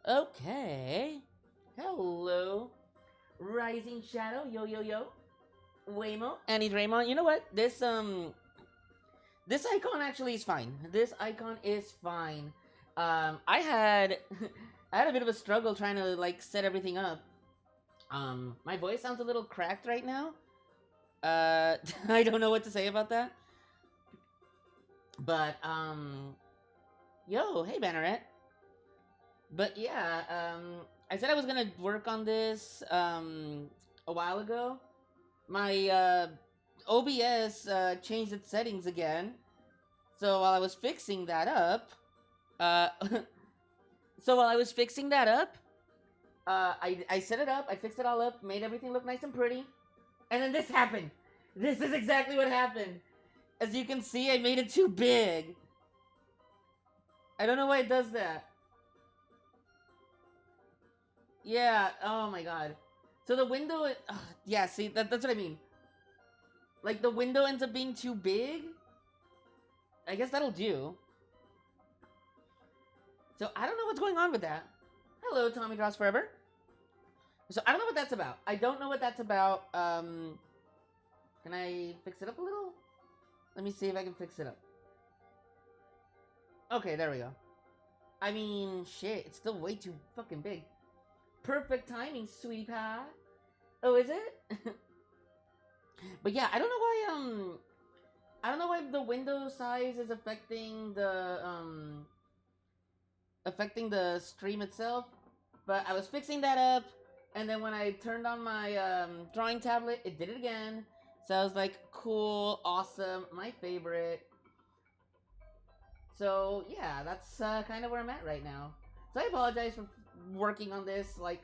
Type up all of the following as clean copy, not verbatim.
Okay. Hello, Rising Shadow. Yo yo yo. Waymo. Annie Draymond. You know what? This icon actually is fine. This icon is fine. I had I had a bit of a struggle trying to like set everything up. My voice sounds a little cracked right now. I don't know what to say about that. But yo, hey Banneret. But yeah, I said I was gonna work on this a while ago. My OBS changed its settings again. So while I was fixing that up, uh, so while I was fixing that up, I set it up, I fixed it all up, made everything look nice and pretty, and then this happened. This is exactly what happened. As you can see, I made it too big. I don't know why it does that. Yeah. Oh my god. So the window. Yeah. See, that's what I mean. Like the window ends up being too big. I guess that'll do. So I don't know what's going on with that. Hello, Tommy Draws Forever. So I don't know what that's about. I don't know what that's about. Can I fix it up a little? Let me see if I can fix it up. Okay, there we go. I mean, shit, it's still way too fucking big. Perfect timing, sweetie pie. Oh, is it? But yeah, I don't know why the window size is affecting the stream itself. But I was fixing that up, and then when I turned on my drawing tablet, it did it again. So I was like, cool, awesome, my favorite. So yeah, that's kind of where I'm at right now. So I apologize for working on this like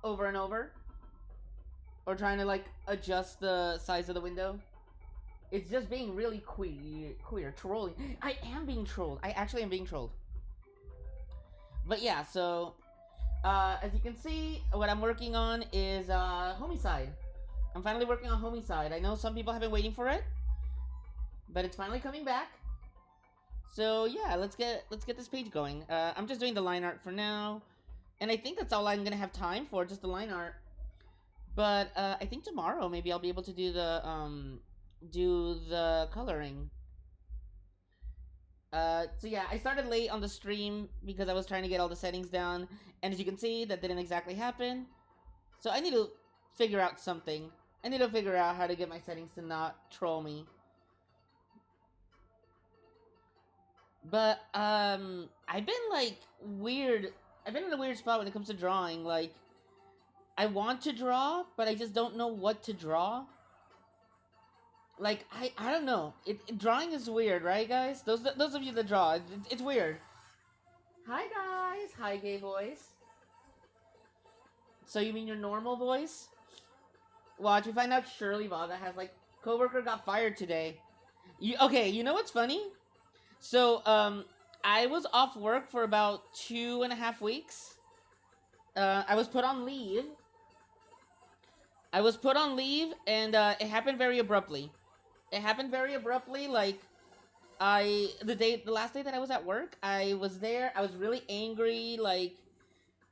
over and over, or trying to like adjust the size of the window. It's just being really queer, trolling. I am being trolled. I actually am being trolled. But yeah, so as you can see, what I'm working on is Homicide. I'm finally working on Homicide. I know some people have been waiting for it, but it's finally coming back. So yeah, let's get this page going. I'm just doing the line art for now, and I think that's all I'm gonna have time for, just the line art. But I think tomorrow maybe I'll be able to do the coloring. So yeah, I started late on the stream because I was trying to get all the settings down, and as you can see, that didn't exactly happen. So I need to figure out something. I need to figure out how to get my settings to not troll me. But I've been like weird. I've been in a weird spot when it comes to drawing. Like, I want to draw, but I just don't know what to draw. Like, I don't know. Drawing is weird, right, guys? Those of you that draw, it's weird. Hi guys. Hi gay voice. So you mean your normal voice? Watch, we find out Shirley Vaga has like coworker got fired today. Okay? You know what's funny? So I was off work for about 2.5 weeks. I was put on leave. And it happened very abruptly. Like, the last day that I was at work, I was there. I was really angry. Like,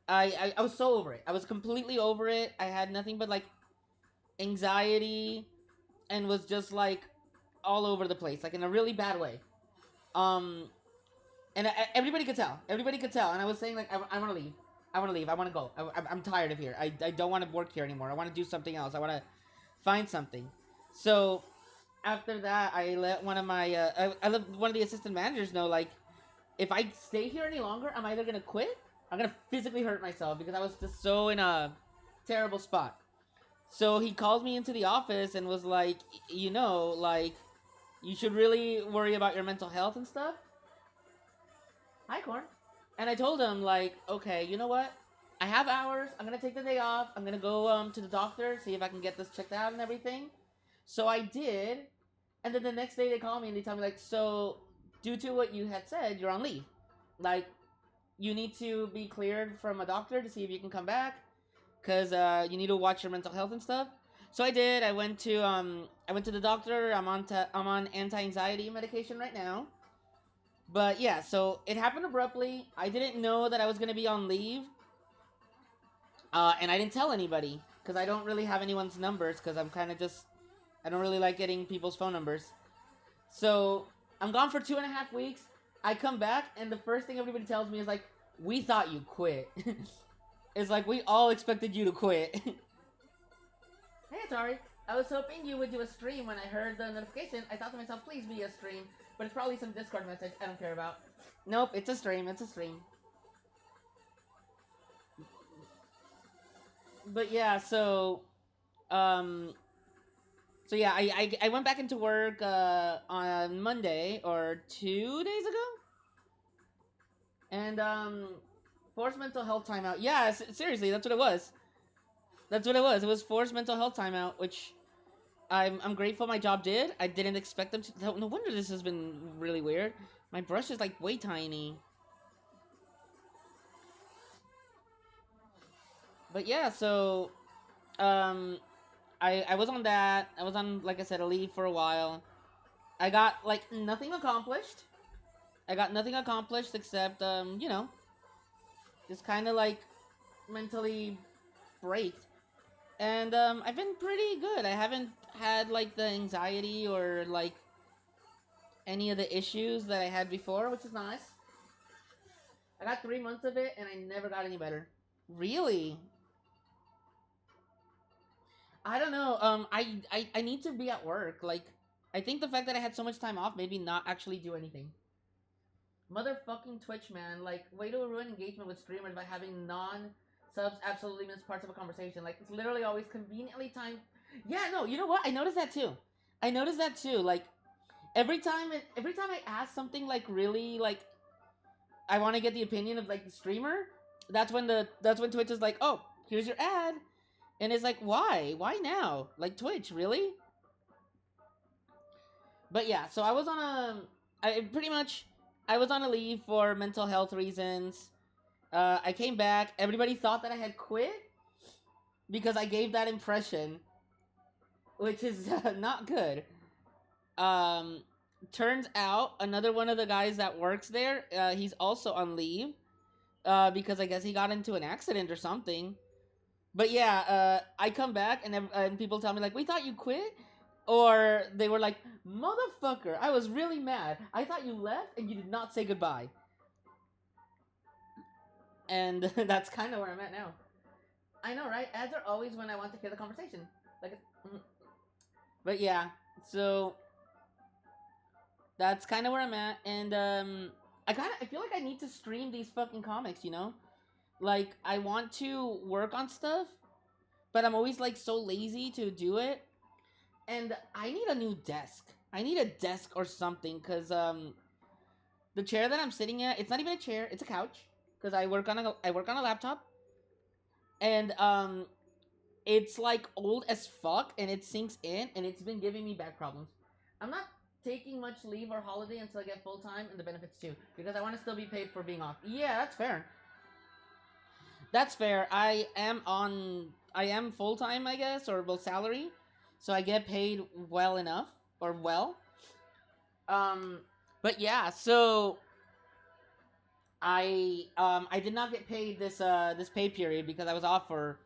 I was so over it. I was completely over it. I had nothing but like anxiety, and was just like all over the place, like in a really bad way. Um, and everybody could tell. And I was saying like, I want to leave. I want to go. I'm tired of here. I don't want to work here anymore. I want to do something else. I want to find something. So after that, I let one of my I let one of the assistant managers know, like, if I stay here any longer, I'm either gonna quit. I'm gonna physically hurt myself, because I was just so in a terrible spot. So he called me into the office and was like, like, you should really worry about your mental health and stuff. Hi, Corn. And I told him, like, okay, you know what? I have hours. I'm gonna take the day off. I'm gonna go to the doctor, see if I can get this checked out and everything. So I did, and then the next day they call me and they tell me, like, so due to what you had said, you're on leave. Like, you need to be cleared from a doctor to see if you can come back, because you need to watch your mental health and stuff. So I did. I went to the doctor. I'm on anti-anxiety medication right now. But yeah, so it happened abruptly. I didn't know that I was gonna be on leave, and I didn't tell anybody because I don't really have anyone's numbers because I'm kind of just I don't really like getting people's phone numbers. So I'm gone for 2.5 weeks. I come back, and the first thing everybody tells me is like, "We thought you quit." It's like we all expected you to quit. Hey, Atari. I was hoping you would do a stream when I heard the notification. I thought to myself, please be a stream. But it's probably some Discord message I don't care about. Nope, it's a stream. It's a stream. But yeah, um, so yeah, I went back into work on Monday or 2 days ago, and forced mental health timeout. Yeah, seriously, that's what it was. That's what it was. It was forced mental health timeout, which I'm grateful my job did. I didn't expect them to. No wonder this has been really weird. My brush is like way tiny. But yeah, so um, I was on that. I was on, like I said, a leave for a while. I got like nothing accomplished. I got nothing accomplished except just kind of like mentally breaked. And I've been pretty good. I haven't had like the anxiety or like any of the issues that I had before, which is nice. I got 3 months of it, and I never got any better. Really? I don't know. I need to be at work. Like, I think the fact that I had so much time off made me not actually do anything. Motherfucking Twitch, man. Like, way to ruin engagement with streamers by having non-subs absolutely miss parts of a conversation. Like, it's literally always conveniently timed. Yeah, no, you know what? I noticed that too. I noticed that too. Like, every time I ask something like really like I want to get the opinion of like the streamer, that's when Twitch is like, oh, here's your ad, and it's like, why now? Like Twitch, really? But yeah, so I pretty much I was on a leave for mental health reasons. I came back. Everybody thought that I had quit because I gave that impression, which is not good. Um, Turns out another one of the guys that works there, he's also on leave because I guess he got into an accident or something. But yeah, I come back and people tell me like, "We thought you quit," or they were like, "Motherfucker, I was really mad. I thought you left and you did not say goodbye." And that's kind of where I'm at now. I know, right? Ads are always when I want to hear the conversation. Like, but yeah, so that's kind of where I'm at, and I feel like I need to stream these fucking comics, you know? Like, I want to work on stuff, but I'm always like so lazy to do it, and I need a new desk. I need a desk or something, cause the chair that I'm sitting at, it's not even a chair, it's a couch, cause I work on a laptop, and it's like old as fuck, and it sinks in, and it's been giving me back problems. I'm not taking much leave or holiday until I get full time and the benefits too, because I want to still be paid for being off. Yeah, that's fair. That's fair. I am full time, I guess, or well salary, so I get paid well enough or well. Um, but yeah, so I did not get paid this pay period because I was off for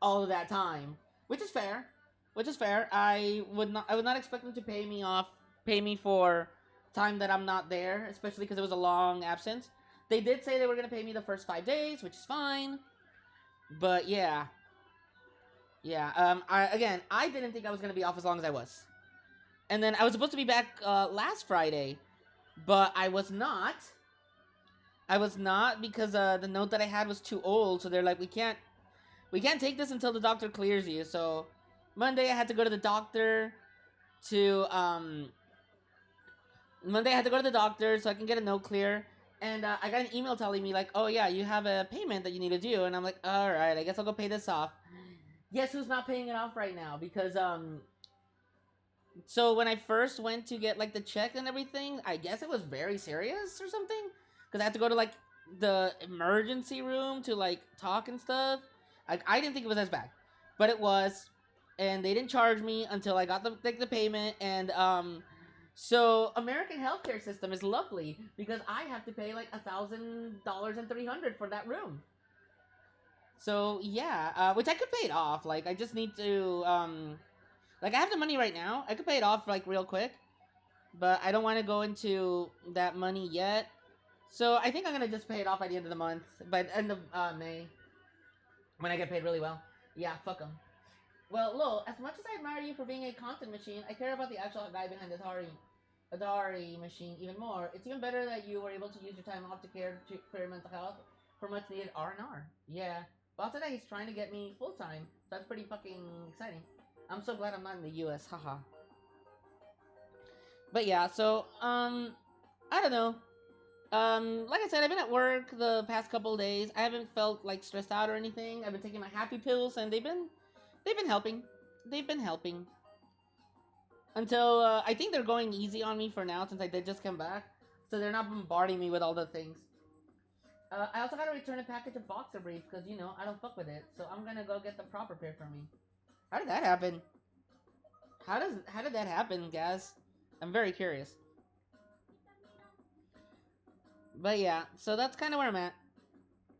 all of that time, which is fair. Which is fair. I would not expect them to pay me for time that I'm not there, especially because it was a long absence. They did say they were gonna pay me the first 5 days, which is fine. But yeah, yeah. I didn't think I was gonna be off as long as I was, and then I was supposed to be back last Friday, but I was not. I was not because the note that I had was too old, so they're like, we can't take this until the doctor clears you. So Monday I had to go to the doctor to Monday I had to go to the doctor so I can get a note clear. And I got an email telling me like, oh yeah, you have a payment that you need to do, and I'm like, all right, I guess I'll go pay this off. Guess who's not paying it off right now? Because so when I first went to get like the check and everything, I guess it was very serious or something, because I had to go to like the emergency room to like talk and stuff. Like I didn't think it was as bad, but it was, and they didn't charge me until I got the payment, and So American healthcare system is lovely because I have to pay like $1,000 and 300 for that room. So yeah, which I could pay it off. Like I just need to like I have the money right now. I could pay it off like real quick, but I don't want to go into that money yet. So I think I'm gonna just pay it off by the end of the month, by the end of May, when I get paid really well. Yeah, fuck them. Well, Lowell, as much as I admire you for being a content machine, I care about the actual guy behind the Atari machine even more. It's even better that you were able to use your time off to care for your mental health for much needed R&R. Yeah. Boss said that he's trying to get me full time. So that's pretty fucking exciting. I'm so glad I'm not in the US, haha. But yeah, so I don't know. Like I said, I've been at work the past couple of days. I haven't felt like stressed out or anything. I've been taking my happy pills and they've been helping. They've been helping. Until I think they're going easy on me for now since I did just come back. So they're not bombarding me with all the things. I also gotta return a package of boxer briefs because, you know, I don't fuck with it. So I'm gonna go get the proper pair for me. How did that happen? How did that happen, Gaz? I'm very curious. But yeah, so that's kind of where I'm at.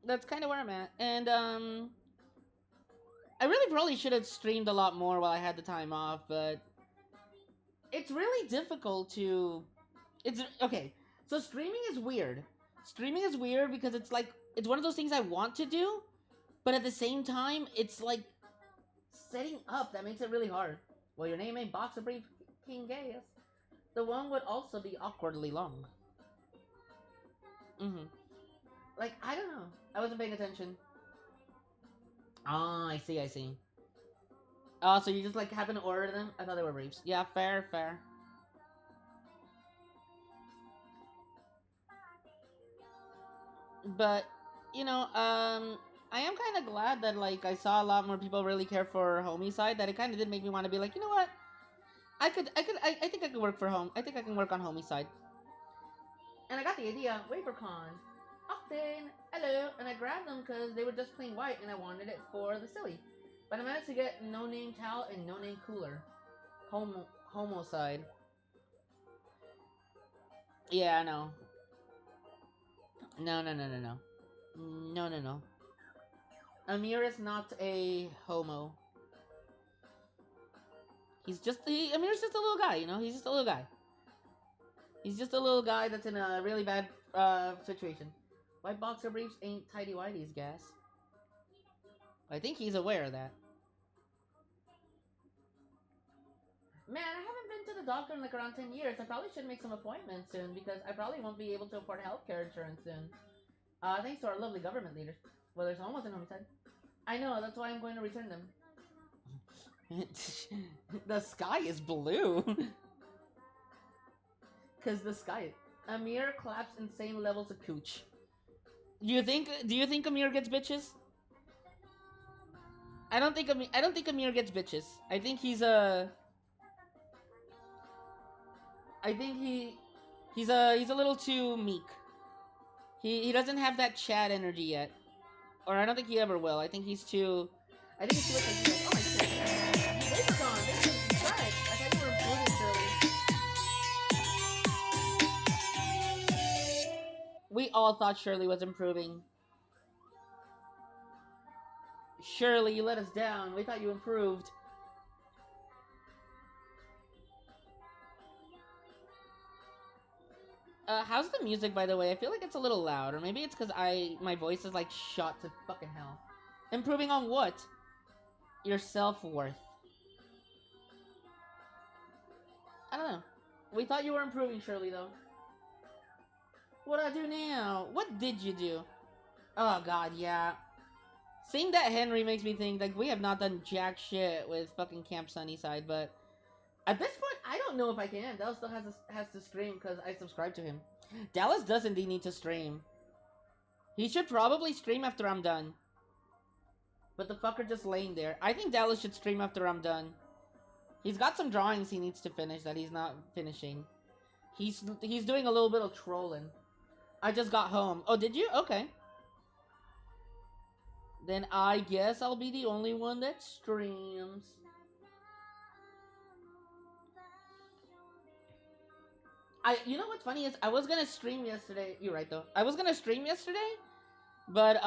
That's kind of where I'm at. And, I really probably should have streamed a lot more while I had the time off, but it's really difficult to... It's... Okay, so streaming is weird. Streaming is weird because it's like... It's one of those things I want to do, but at the same time, it's like... Setting up, that makes it really hard. Well, your name ain't Boxer Brief King Gaius. The one would also be awkwardly long. Mm-hmm. Like, I don't know. I wasn't paying attention. Oh, I see, I see. Oh, so you just, like, happen to order them? I thought they were briefs. Yeah, fair, fair. But, you know, I am kind of glad that, like, I saw a lot more people really care for Homicide, that it kind of did make me want to be like, you know what? I think I could work for home. I think I can work on Homicide. And I got the idea. WaferCon. Octane. Hello. And I grabbed them because they were just plain white and I wanted it for the silly. But I managed to get No Name Towel and No Name Cooler. Homicide. Yeah, I know. No, no, no, no, no. No, no, no. Amir is not a homo. Amir's just a little guy, you know? He's just a little guy. He's just a little guy that's in a really bad situation. White boxer briefs ain't tidy whitey's, gas. I think he's aware of that. Man, I haven't been to the doctor in like around 10 years. I probably should make some appointments soon because I probably won't be able to afford healthcare insurance soon. Thanks to our lovely government leaders. Well, there's almost an homicide. I know, that's why I'm going to return them. The sky is blue. Cause the sky. Amir claps insane levels of cooch. Do you think Amir gets bitches? I don't think Amir gets bitches. I think he's a... I think he's a little too meek. He doesn't have that Chad energy yet. Or I don't think he ever will. I think he's too... I think he's too like, oh my shit. It's gone. This is right. I thought you were improving, Shirley. We all thought Shirley was improving. Shirley, you let us down. We thought you improved. How's the music, by the way? I feel like it's a little loud, or maybe it's because my voice is like shot to fucking hell. Improving on what? Your self-worth. I don't know. We thought you were improving, Shirley, though. What do I do now? What did you do? Oh god, yeah. Seeing that Henry makes me think, like, we have not done jack shit with fucking Camp Sunnyside, but... At this point, I don't know if I can. Dallas still has to stream because I subscribe to him. Dallas does indeed need to stream. He should probably stream after I'm done. But the fucker just laying there. I think Dallas should stream after I'm done. He's got some drawings he needs to finish that he's not finishing. He's doing a little bit of trolling. I just got home. Oh, did you? Okay. Then I guess I'll be the only one that streams. You know what's funny is I was gonna stream yesterday. You're right though. I was gonna stream yesterday, but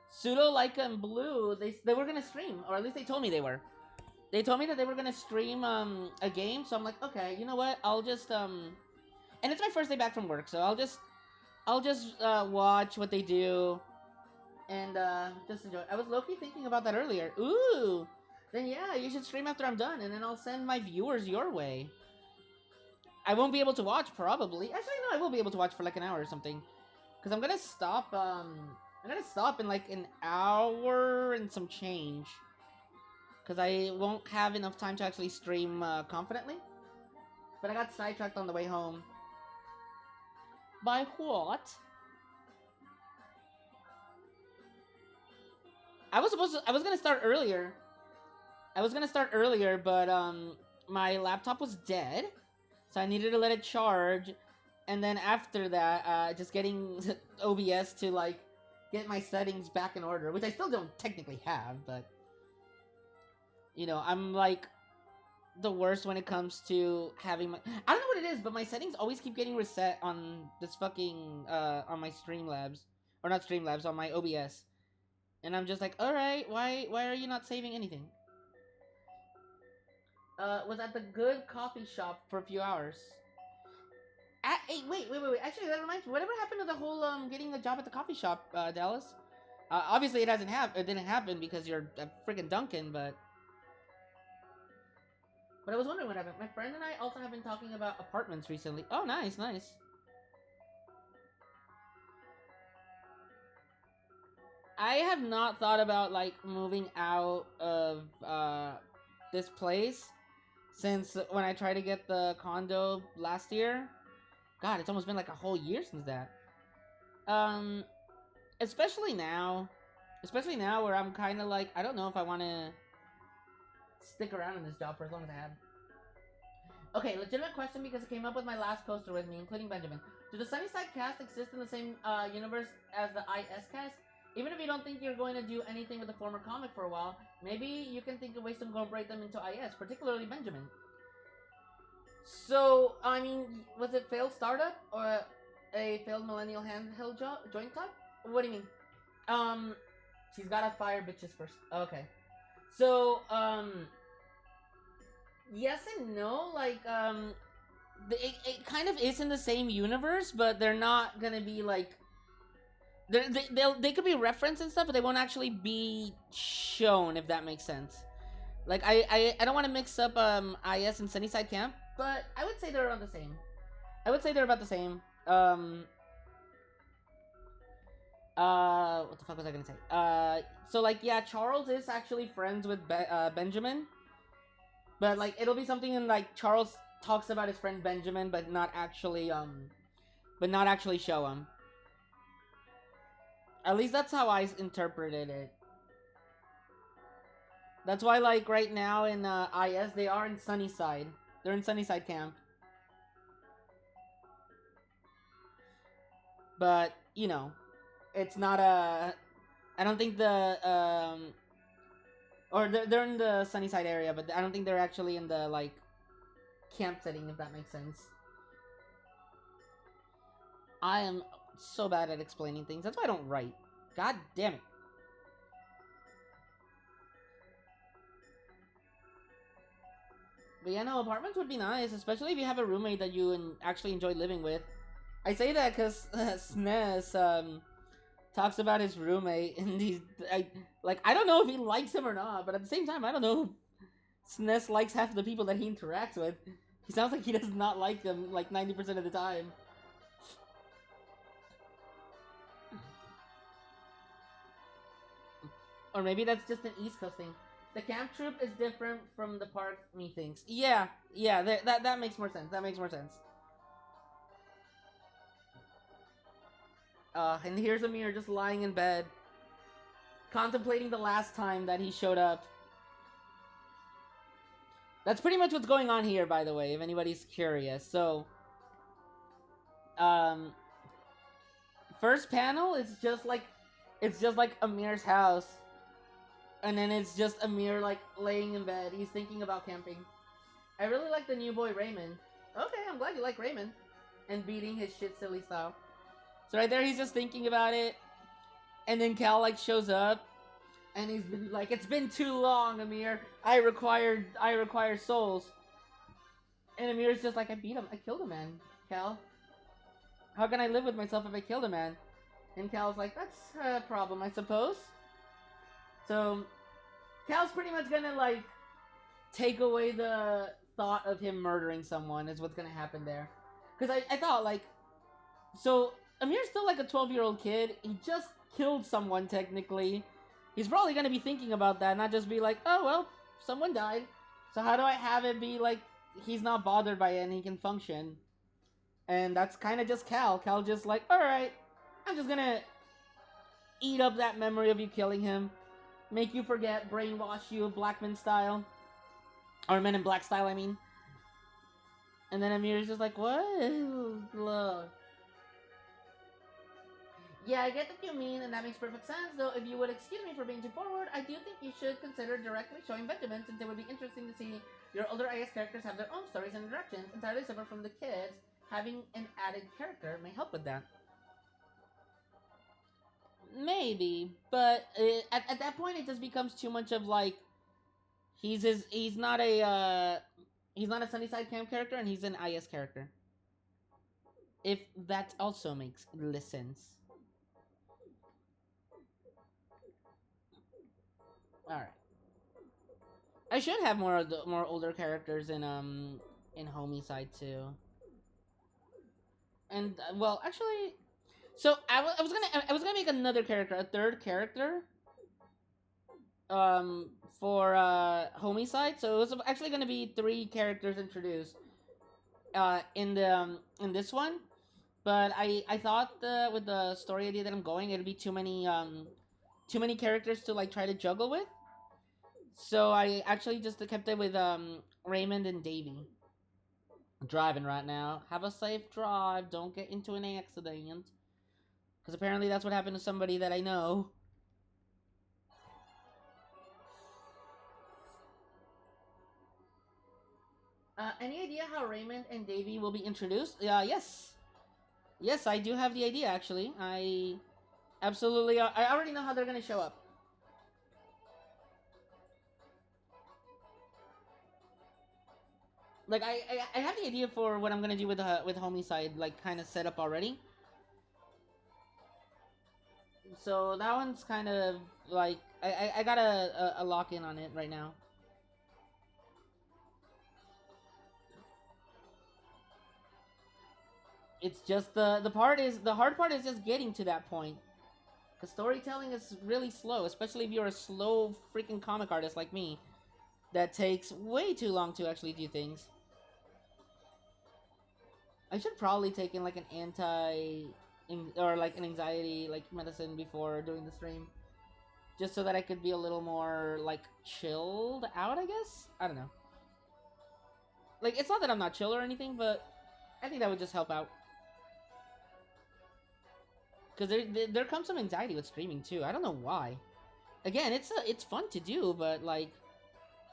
Pseudo, Laika, and Blue they were gonna stream, or at least they told me they were. They told me that they were gonna stream a game, so I'm like, okay, you know what? I'll just and it's my first day back from work, so I'll just watch what they do and just enjoy. I was low-key thinking about that earlier. Ooh, then yeah, you should stream after I'm done, and then I'll send my viewers your way. I won't be able to watch probably. Actually, no, I will be able to watch for like an hour or something, because I'm gonna stop. I'm gonna stop in like an hour and some change, because I won't have enough time to actually stream confidently. But I got sidetracked on the way home. By what? I was gonna start earlier. But my laptop was dead, so I needed to let it charge, and then after that, just getting OBS to like get my settings back in order, which I still don't technically have, but you know, I'm like the worst when it comes to having my. I don't know what it is, but my settings always keep getting reset on this fucking on my Streamlabs, or not Streamlabs, on my OBS, and I'm just like, all right, why are you not saving anything? Was at the good coffee shop for a few hours. Hey, wait. Actually, that reminds me. Whatever happened to the whole getting a job at the coffee shop, Dallas? Obviously, it didn't happen because you're a freaking Duncan, but I was wondering what happened. My friend and I also have been talking about apartments recently. Oh, nice. I have not thought about like moving out of this place since when I tried to get the condo last year. God, it's almost been like a whole year since that. Um, especially now, where I'm kind of like, I don't know if I want to stick around in this job for as long as I have. Okay, legitimate question because it came up with my last poster with me, including Benjamin. Do the Sunnyside cast exist in the same universe as the IS cast? Even if you don't think you're going to do anything with the former comic for a while, maybe you can think of ways to incorporate them into IS, particularly Benjamin. So, I mean, was it failed startup or a failed millennial handheld joint top? What do you mean? She's gotta fire bitches first. Okay. So, yes and no. Like, it kind of is in the same universe, but they're not gonna be like. They could be referenced and stuff, but they won't actually be shown, if that makes sense. Like, I don't want to mix up IS and Sunnyside Camp, but I would say they're around the same. I would say they're about the same. What the fuck was I gonna say? So like, yeah, Charles is actually friends with Benjamin, but like, it'll be something in like Charles talks about his friend Benjamin, but not actually show him. At least that's how I interpreted it. That's why, like, right now in IS, they are in Sunnyside. They're in Sunnyside Camp. But, you know, it's not a... I don't think the... Or they're in the Sunnyside area, but I don't think they're actually in the, like, camp setting, if that makes sense. I am so bad at explaining things. That's why I don't write. God damn it. But yeah, no, apartments would be nice, especially if you have a roommate that you actually enjoy living with. I say that because SNES talks about his roommate, and I don't know if he likes him or not, but at the same time, I don't know if SNES likes half the people that he interacts with. He sounds like he does not like them, like, 90% of the time. Or maybe that's just an East Coast thing. The camp troop is different from the park, methinks. Yeah, that makes more sense. That makes more sense. And here's Amir just lying in bed, contemplating the last time that he showed up. That's pretty much what's going on here, by the way, if anybody's curious. So, first panel is just like Amir's house. And then it's just Amir, like, laying in bed. He's thinking about camping. I really like the new boy, Raymond. Okay, I'm glad you like Raymond. and beating his shit silly style. So right there, he's just thinking about it, and then Cal like shows up, and he's been like, "It's been too long, Amir. I require souls." And Amir's just like, "I beat him. I killed a man, Cal. How can I live with myself if I killed a man?" And Cal's like, "That's a problem, I suppose." So Cal's pretty much gonna like take away the thought of him murdering someone is what's gonna happen there. Because I thought like, so Amir's still like a 12-year-old kid. He just killed someone technically. He's probably gonna be thinking about that, not just be like, "Oh well, someone died. So how do I have it be like he's not bothered by it and he can function?" And that's kind of just Cal. Cal just like, "All right, I'm just gonna eat up that memory of you killing him, make you forget, brainwash you, Blackman style, or Men in Black style, I mean." And then Amir's just like, "What? Look. Yeah, I get what you mean, and that makes perfect sense. Though, if you would excuse me for being too forward, I do think you should consider directly showing Benjamin, since it would be interesting to see your older IS characters have their own stories and directions, entirely separate from the kids. Having an added character may help with that." Maybe, but at that point, it just becomes too much of like he's not a Sunnyside Camp character, and he's an IS character. If that also makes sense. All right. I should have more older characters in Homicide too. And well, actually, so I was gonna make another character, a third character, um, for Homicide. So it was actually gonna be three characters introduced in this one. But I thought with the story idea that I'm going, it'd be too many characters to like try to juggle with. So I actually just kept it with Raymond and Davy. I'm driving right now. Have a safe drive. Don't get into an accident. Because apparently that's what happened to somebody that I know. Any idea how Raymond and Davy will be introduced? Yes. Yes, I do have the idea, actually. I absolutely... I already know how they're going to show up. Like, I have the idea for what I'm going to do with Homicide, like, kind of set up already. So that one's kind of, like... I got a lock in on it right now. It's just the hard part is just getting to that point. Because storytelling is really slow, especially if you're a slow freaking comic artist like me. That takes way too long to actually do things. I should probably take in like an or like an anxiety like medicine before doing the stream. Just so that I could be a little more like chilled out, I guess? I don't know. Like, it's not that I'm not chill or anything, but I think that would just help out. Because there comes some anxiety with streaming too. I don't know why. Again, it's fun to do, but like,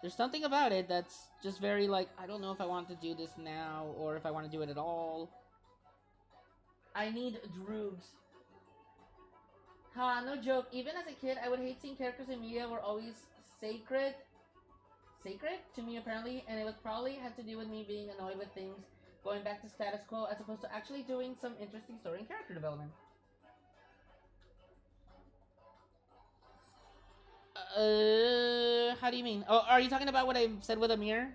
there's something about it that's just very like, I don't know if I want to do this now or if I want to do it at all. I need droogs. Ha, no joke. Even as a kid, I would hate seeing characters in media were always sacred. Sacred to me, apparently, and it was probably had to do with me being annoyed with things going back to status quo as opposed to actually doing some interesting story and character development. How do you mean? Oh, are you talking about what I said with Amir?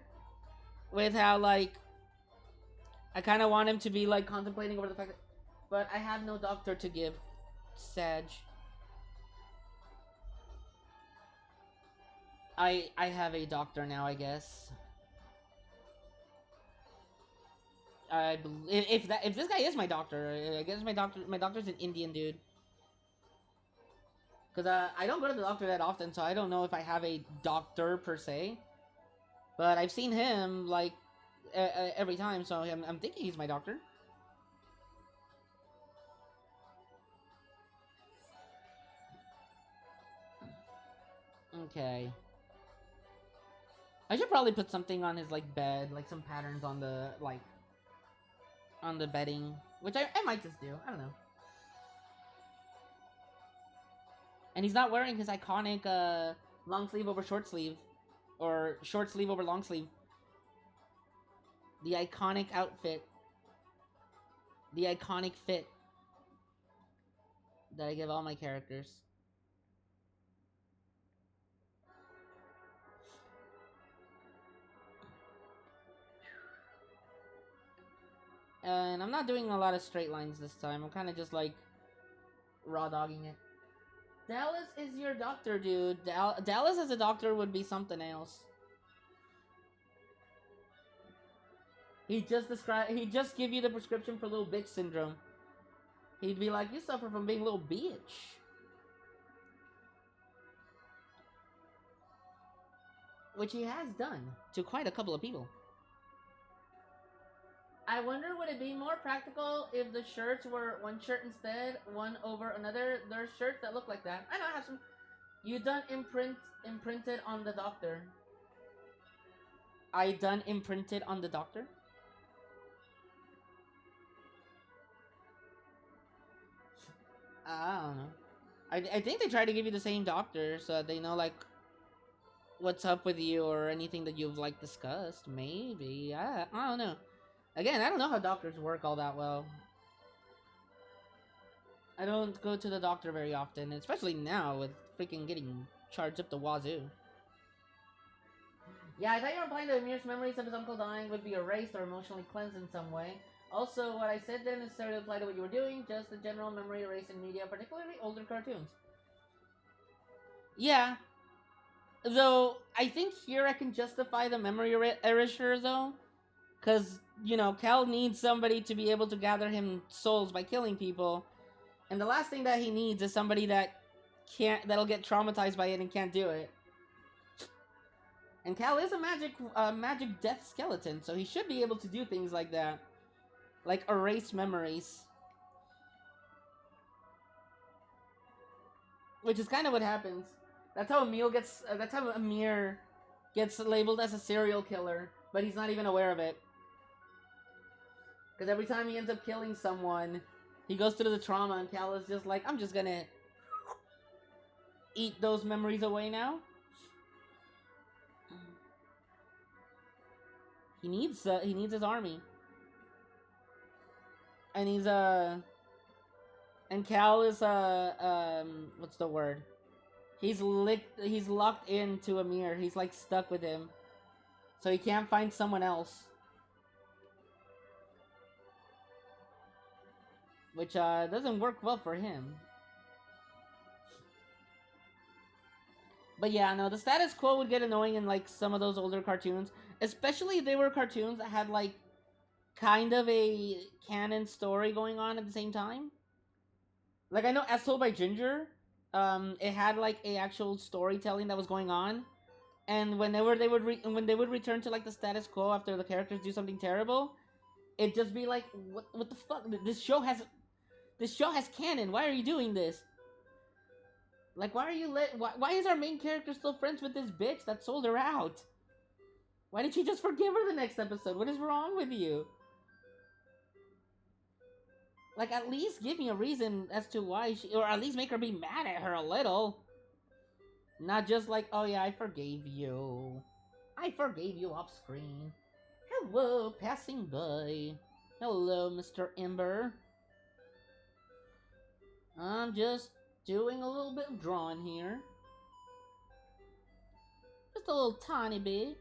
With how, like, I kind of want him to be, like, contemplating over the fact that... But I have no doctor to give. Sag. I have a doctor now, I guess. If this guy is my doctor, I guess my doctor's an Indian dude. Because I don't go to the doctor that often, so I don't know if I have a doctor per se. But I've seen him, like, every time, so I'm thinking he's my doctor. Okay. I should probably put something on his, like, bed, like some patterns on the, like, on the bedding, which I might just do. I don't know. And he's not wearing his iconic long sleeve over short sleeve, or short sleeve over long sleeve. The iconic outfit. The iconic fit that I give all my characters. And I'm not doing a lot of straight lines this time. I'm kind of just like raw dogging it. Dallas is your doctor, dude. Dallas as a doctor would be something else. He'd just give you the prescription for little bitch syndrome. He'd be like, you suffer from being a little bitch. Which he has done to quite a couple of people. I wonder, would it be more practical if the shirts were one shirt instead, one over another? There's shirts that look like that. I know I have some. You done imprinted on the doctor. I done imprinted on the doctor? I don't know. I think they try to give you the same doctor so they know like what's up with you or anything that you've like discussed. Maybe. I don't know. Again, I don't know how doctors work all that well. I don't go to the doctor very often, especially now with freaking getting charged up the wazoo. Yeah, I thought you were implying that Amir's memories of his uncle dying would be erased or emotionally cleansed in some way. Also, what I said didn't necessarily apply to what you were doing, just the general memory erased in media, particularly older cartoons. Yeah. Though, I think here I can justify the memory erasure, though. Because, you know, Cal needs somebody to be able to gather him souls by killing people. And the last thing that he needs is somebody that'll get traumatized by it and can't do it. And Cal is a magic death skeleton, so he should be able to do things like that. Like erase memories. Which is kind of what happens. That's how Amir gets labeled as a serial killer, but he's not even aware of it. Because every time he ends up killing someone, he goes through the trauma, and Cal is just like, I'm just gonna eat those memories away now. He needs his army. And and Cal is what's the word? He's locked into Amir. He's like stuck with him. So he can't find someone else. Which doesn't work well for him. But yeah, no, the status quo would get annoying in like some of those older cartoons. Especially if they were cartoons that had like kind of a canon story going on at the same time. Like I know As Told by Ginger, it had like a actual storytelling that was going on, and whenever they would return to like the status quo after the characters do something terrible, it'd just be like, what the fuck? This show has canon. Why are you doing this? Like, why is our main character still friends with this bitch that sold her out? Why didn't you just forgive her the next episode? What is wrong with you? Like, at least give me a reason as to why or at least make her be mad at her a little. Not just like, oh yeah, I forgave you. I forgave you off screen. Hello, passing by. Hello, Mr. Ember. I'm just doing a little bit of drawing here. Just a little tiny bit.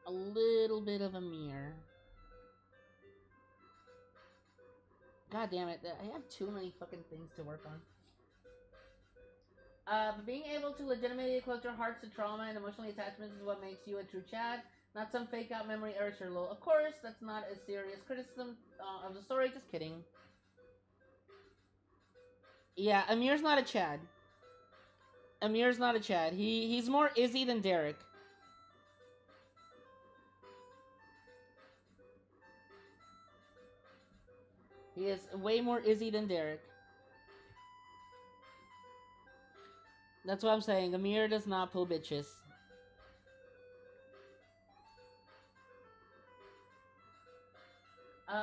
A little bit of a mirror. God damn it, I have too many fucking things to work on. Being able to legitimately close your hearts to trauma and emotional attachments is what makes you a true Chad, not some fake out memory erasure lol. Of course, that's not a serious criticism of the story, just kidding. Yeah, Amir's not a Chad. Amir's not a Chad. He's more Izzy than Derek. He is way more Izzy than Derek. That's what I'm saying. Amir does not pull bitches.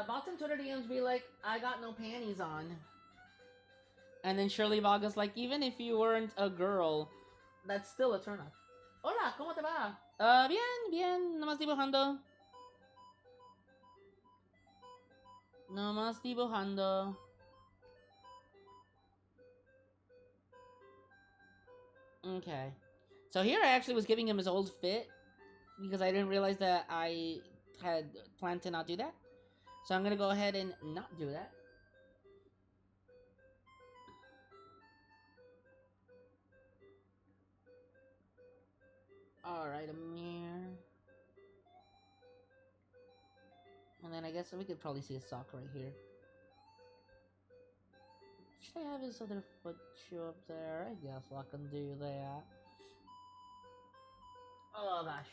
Bots and Twitter DMs be like, I got no panties on. And then Shirley Vaga's like, even if you weren't a girl, that's still a turn-off. Hola, ¿cómo te va? Bien, bien, nomás dibujando. Nomás dibujando. Okay. So here I actually was giving him his old fit because I didn't realize that I had planned to not do that. So I'm gonna go ahead and not do that. Alright, Amir. And then I guess we could probably see a sock right here. Should I have his other foot shoe up there? I guess I can do that. Oh gosh.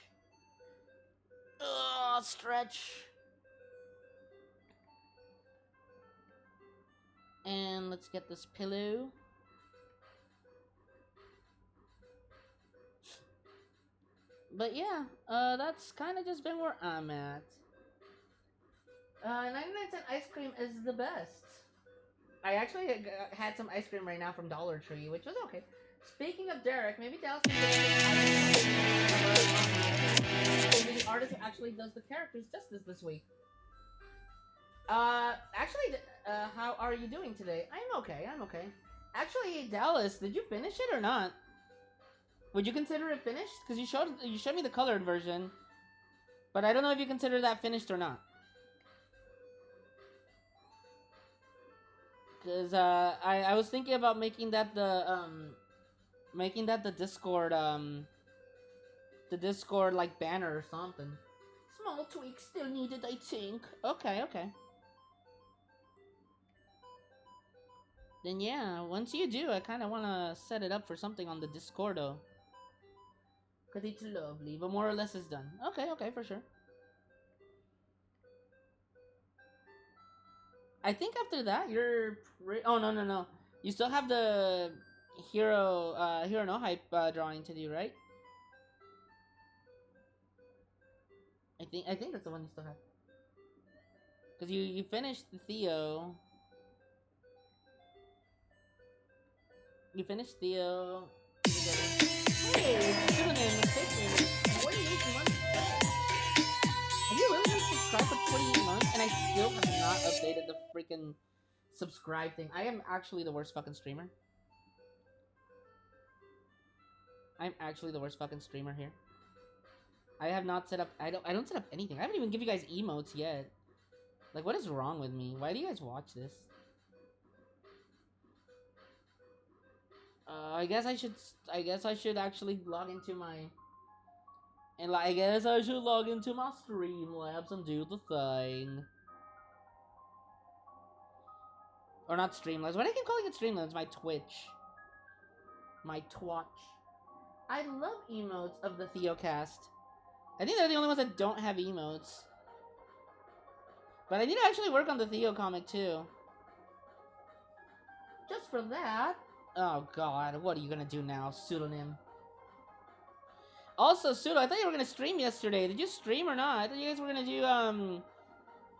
Oh, stretch. And let's get this pillow. But yeah, that's kind of just been where I'm at. 99-cent ice cream is the best. I actually had some ice cream right now from Dollar Tree, which was okay. Speaking of Derek, maybe Dallas can maybe the artist who actually does the characters justice this week. Actually, how are you doing today? I'm okay, I'm okay. Actually, Dallas, did you finish it or not? Would you consider it finished? Because you showed me the colored version, but I don't know if you consider that finished or not. Because I was thinking about making that the Discord like banner or something. Small tweaks still needed, I think. Okay, okay. Then yeah, once you do, I kind of want to set it up for something on the Discordo. Because it's lovely, but more or less it's done. Okay, okay, for sure. I think after that, you're oh, no. You still have the Hero No Hype drawing to do, right? I think that's the one you still have. Because you finished the Theo. You finished Theo. Hey, pseudonym, 48 months. Have you really been subscribed for 28 months? And I still have not updated the freaking subscribe thing. I am actually the worst fucking streamer. I'm actually the worst fucking streamer here. I have not set up. I don't set up anything. I haven't even given you guys emotes yet. Like, what is wrong with me? Why do you guys watch this? I guess I should actually log into my. And I guess I should log into my Streamlabs and do the thing. Or not Streamlabs. Why do I keep calling it Streamlabs? My Twitch. My Twatch. I love emotes of the Theocast. I think they're the only ones that don't have emotes. But I need to actually work on the Theo comic too. Just for that. Oh god, what are you gonna do now, Pseudonym? Also, Pseudo, I thought you were gonna stream yesterday. Did you stream or not? I thought you guys were gonna do,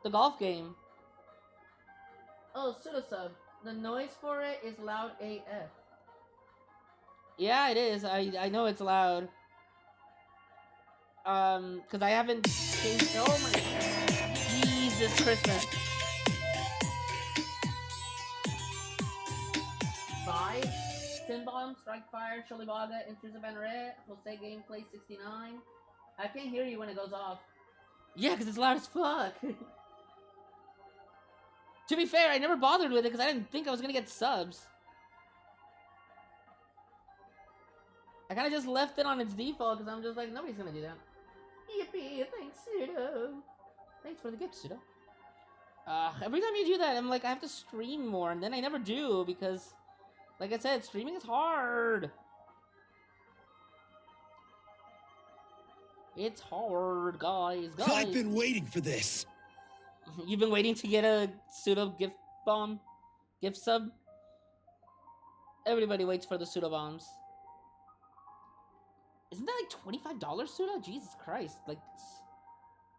the golf game. Oh, Pseudo sub. The noise for it is loud AF. Yeah, it is. I know it's loud. Because I haven't changed. Oh my god. Jesus Christmas. Bye. Tinbomb, Strike Fire, Sholibaga, Intrusive Banneret, Jose Gameplay 69. I can't hear you when it goes off. Yeah, because it's loud as fuck. To be fair, I never bothered with it because I didn't think I was going to get subs. I kind of just left it on its default because I'm just like, nobody's going to do that. Yippee, thanks, Pseudo. Thanks for the gift, Pseudo. Every time you do that, I'm like, I have to stream more, and then I never do because, like I said, streaming is hard. It's hard, guys. I've been waiting for this. You've been waiting to get a Pseudo gift bomb? Gift sub? Everybody waits for the Pseudo bombs. Isn't that like $25, Pseudo? Jesus Christ. Like,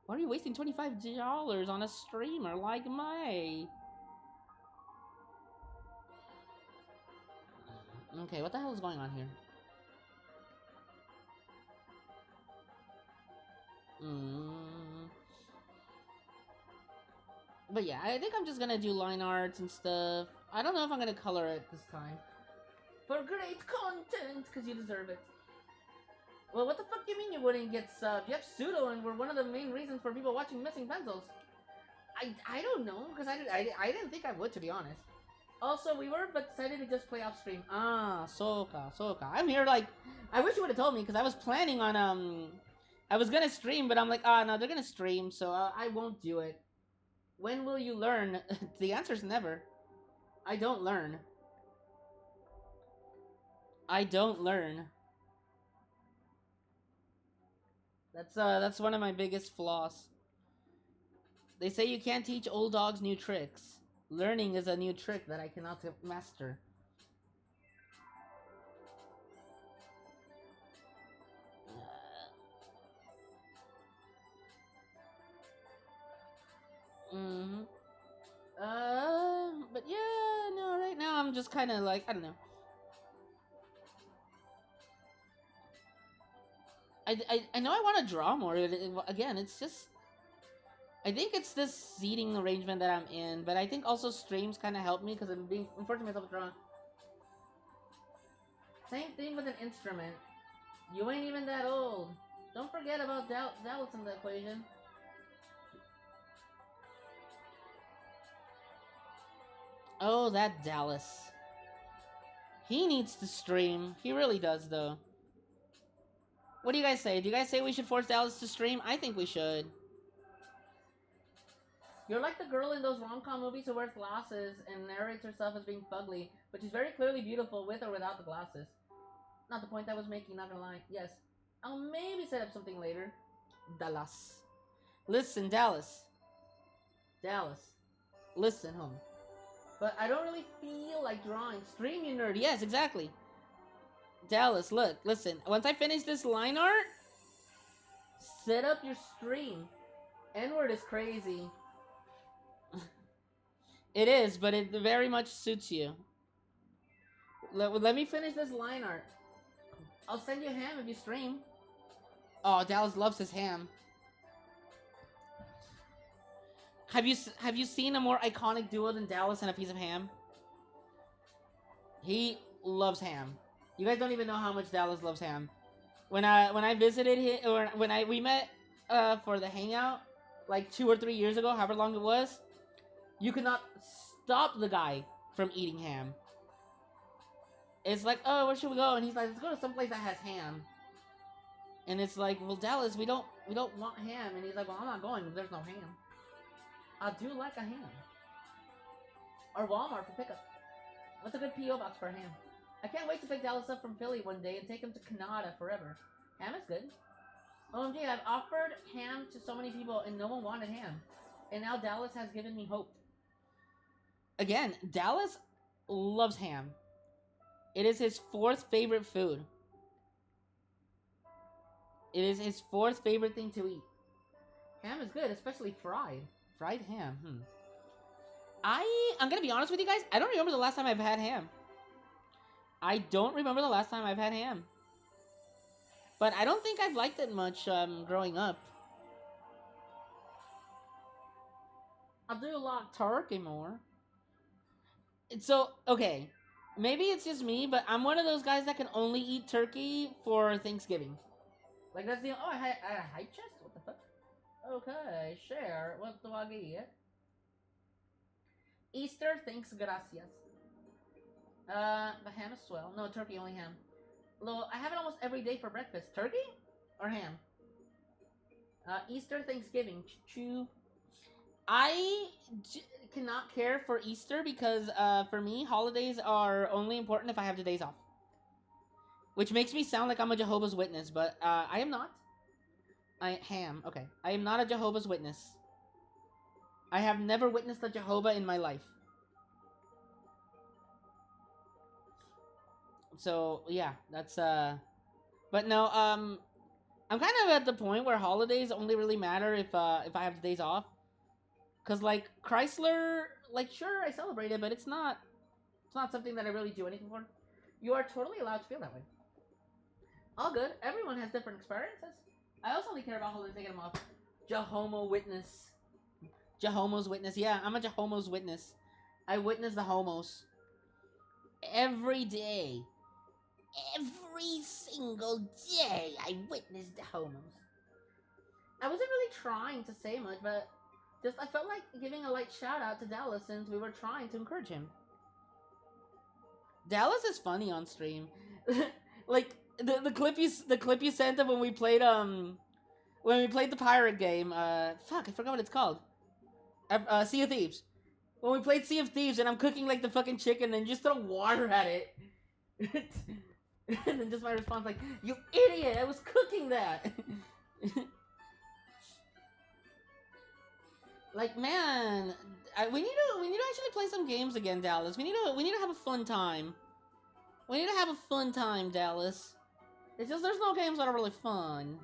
Why are you wasting $25 on a streamer like me? Okay, what the hell is going on here? But yeah, I think I'm just gonna do line arts and stuff. I don't know if I'm gonna color it this time. For great content, because you deserve it. Well, what the fuck do you mean you wouldn't get subbed? You have pseudo and we're one of the main reasons for people watching Missing Pencils. I don't know, because I didn't think I would, to be honest. Also, we were but decided to just play off stream. Ah, Soka. I'm here like, I wish you would have told me, because I was planning on, I was gonna stream, but I'm like, no, they're gonna stream, so I won't do it. When will you learn? The answer's never. I don't learn. I don't learn. That's one of my biggest flaws. They say you can't teach old dogs new tricks. Learning is a new trick that I cannot master. But yeah, no, right now I'm just kind of like, I don't know. I know I want to draw more. Again, it's just, I think it's this seating arrangement that I'm in, but I think also streams kind of help me because I'm forcing myself to draw. Same thing with an instrument. You ain't even that old. Don't forget about Dallas in the equation. Oh, that Dallas. He needs to stream. He really does, though. What do you guys say? Do you guys say we should force Dallas to stream? I think we should. You're like the girl in those rom-com movies who wears glasses and narrates herself as being fugly, but she's very clearly beautiful with or without the glasses. Not the point I was making, not gonna lie. Yes. I'll maybe set up something later. Dallas. Listen, Dallas. Dallas. Listen, home. But I don't really feel like drawing. Stream, you nerd. Yes, exactly. Dallas, look, listen. Once I finish this line art, set up your stream. N-word is crazy. It is, but it very much suits you. Let me finish this line art. I'll send you ham if you stream. Oh, Dallas loves his ham. Have you seen a more iconic duo than Dallas and a piece of ham? He loves ham. You guys don't even know how much Dallas loves ham. When I visited him, or when we met for the hangout like 2 or 3 years ago, however long it was, you could not stop the guy from eating ham. It's like, oh, where should we go? And he's like, let's go to someplace that has ham. And it's like, well, Dallas, we don't want ham. And he's like, well, I'm not going if there's no ham. I do like a ham. Or Walmart for pickup. What's a good P.O. box for ham? I can't wait to pick Dallas up from Philly one day and take him to Canada forever. Ham is good. OMG, I've offered ham to so many people and no one wanted ham. And now Dallas has given me hope. Again, Dallas loves ham. It is his 4th favorite food. It is his 4th favorite thing to eat. Ham is good, especially fried. Fried ham, I'm gonna be honest with you guys, I don't remember the last time I've had ham. I don't remember the last time I've had ham. But I don't think I've liked it much growing up. I do like turkey more. So, okay. Maybe it's just me, but I'm one of those guys that can only eat turkey for Thanksgiving. Like, that's the... Oh, I had a high chest? What the fuck? Okay, share. What do I get? Easter, thanks, gracias. The ham is swell. No, turkey, only ham. Although, I have it almost every day for breakfast. Turkey? Or ham? Easter, Thanksgiving. Choo. I cannot care for Easter because, for me, holidays are only important if I have the days off. Which makes me sound like I'm a Jehovah's Witness, but, I am not. Okay. I am not a Jehovah's Witness. I have never witnessed a Jehovah in my life. So, yeah, that's, but no, I'm kind of at the point where holidays only really matter if I have the days off. Cause like Chrysler, like sure I celebrate it, but it's not something that I really do anything for. You are totally allowed to feel that way. All good. Everyone has different experiences. I also only care about holidays I get them off. Jehomo Witness. Jehomo's Witness. Yeah, I'm a Jehomo's Witness. I witness the homos. Every day. Every single day I witness the homos. I wasn't really trying to say much, but just I felt like giving a light shout out to Dallas since we were trying to encourage him. Dallas is funny on stream. Like the clip you sent of when we played the pirate game. Fuck, I forgot what it's called. Sea of Thieves. When we played Sea of Thieves and I'm cooking like the fucking chicken and just throw water at it. And then just my response like, "You idiot! I was cooking that." Like man, we need to actually play some games again, Dallas. We need to have a fun time. We need to have a fun time, Dallas. It's just there's no games that are really fun.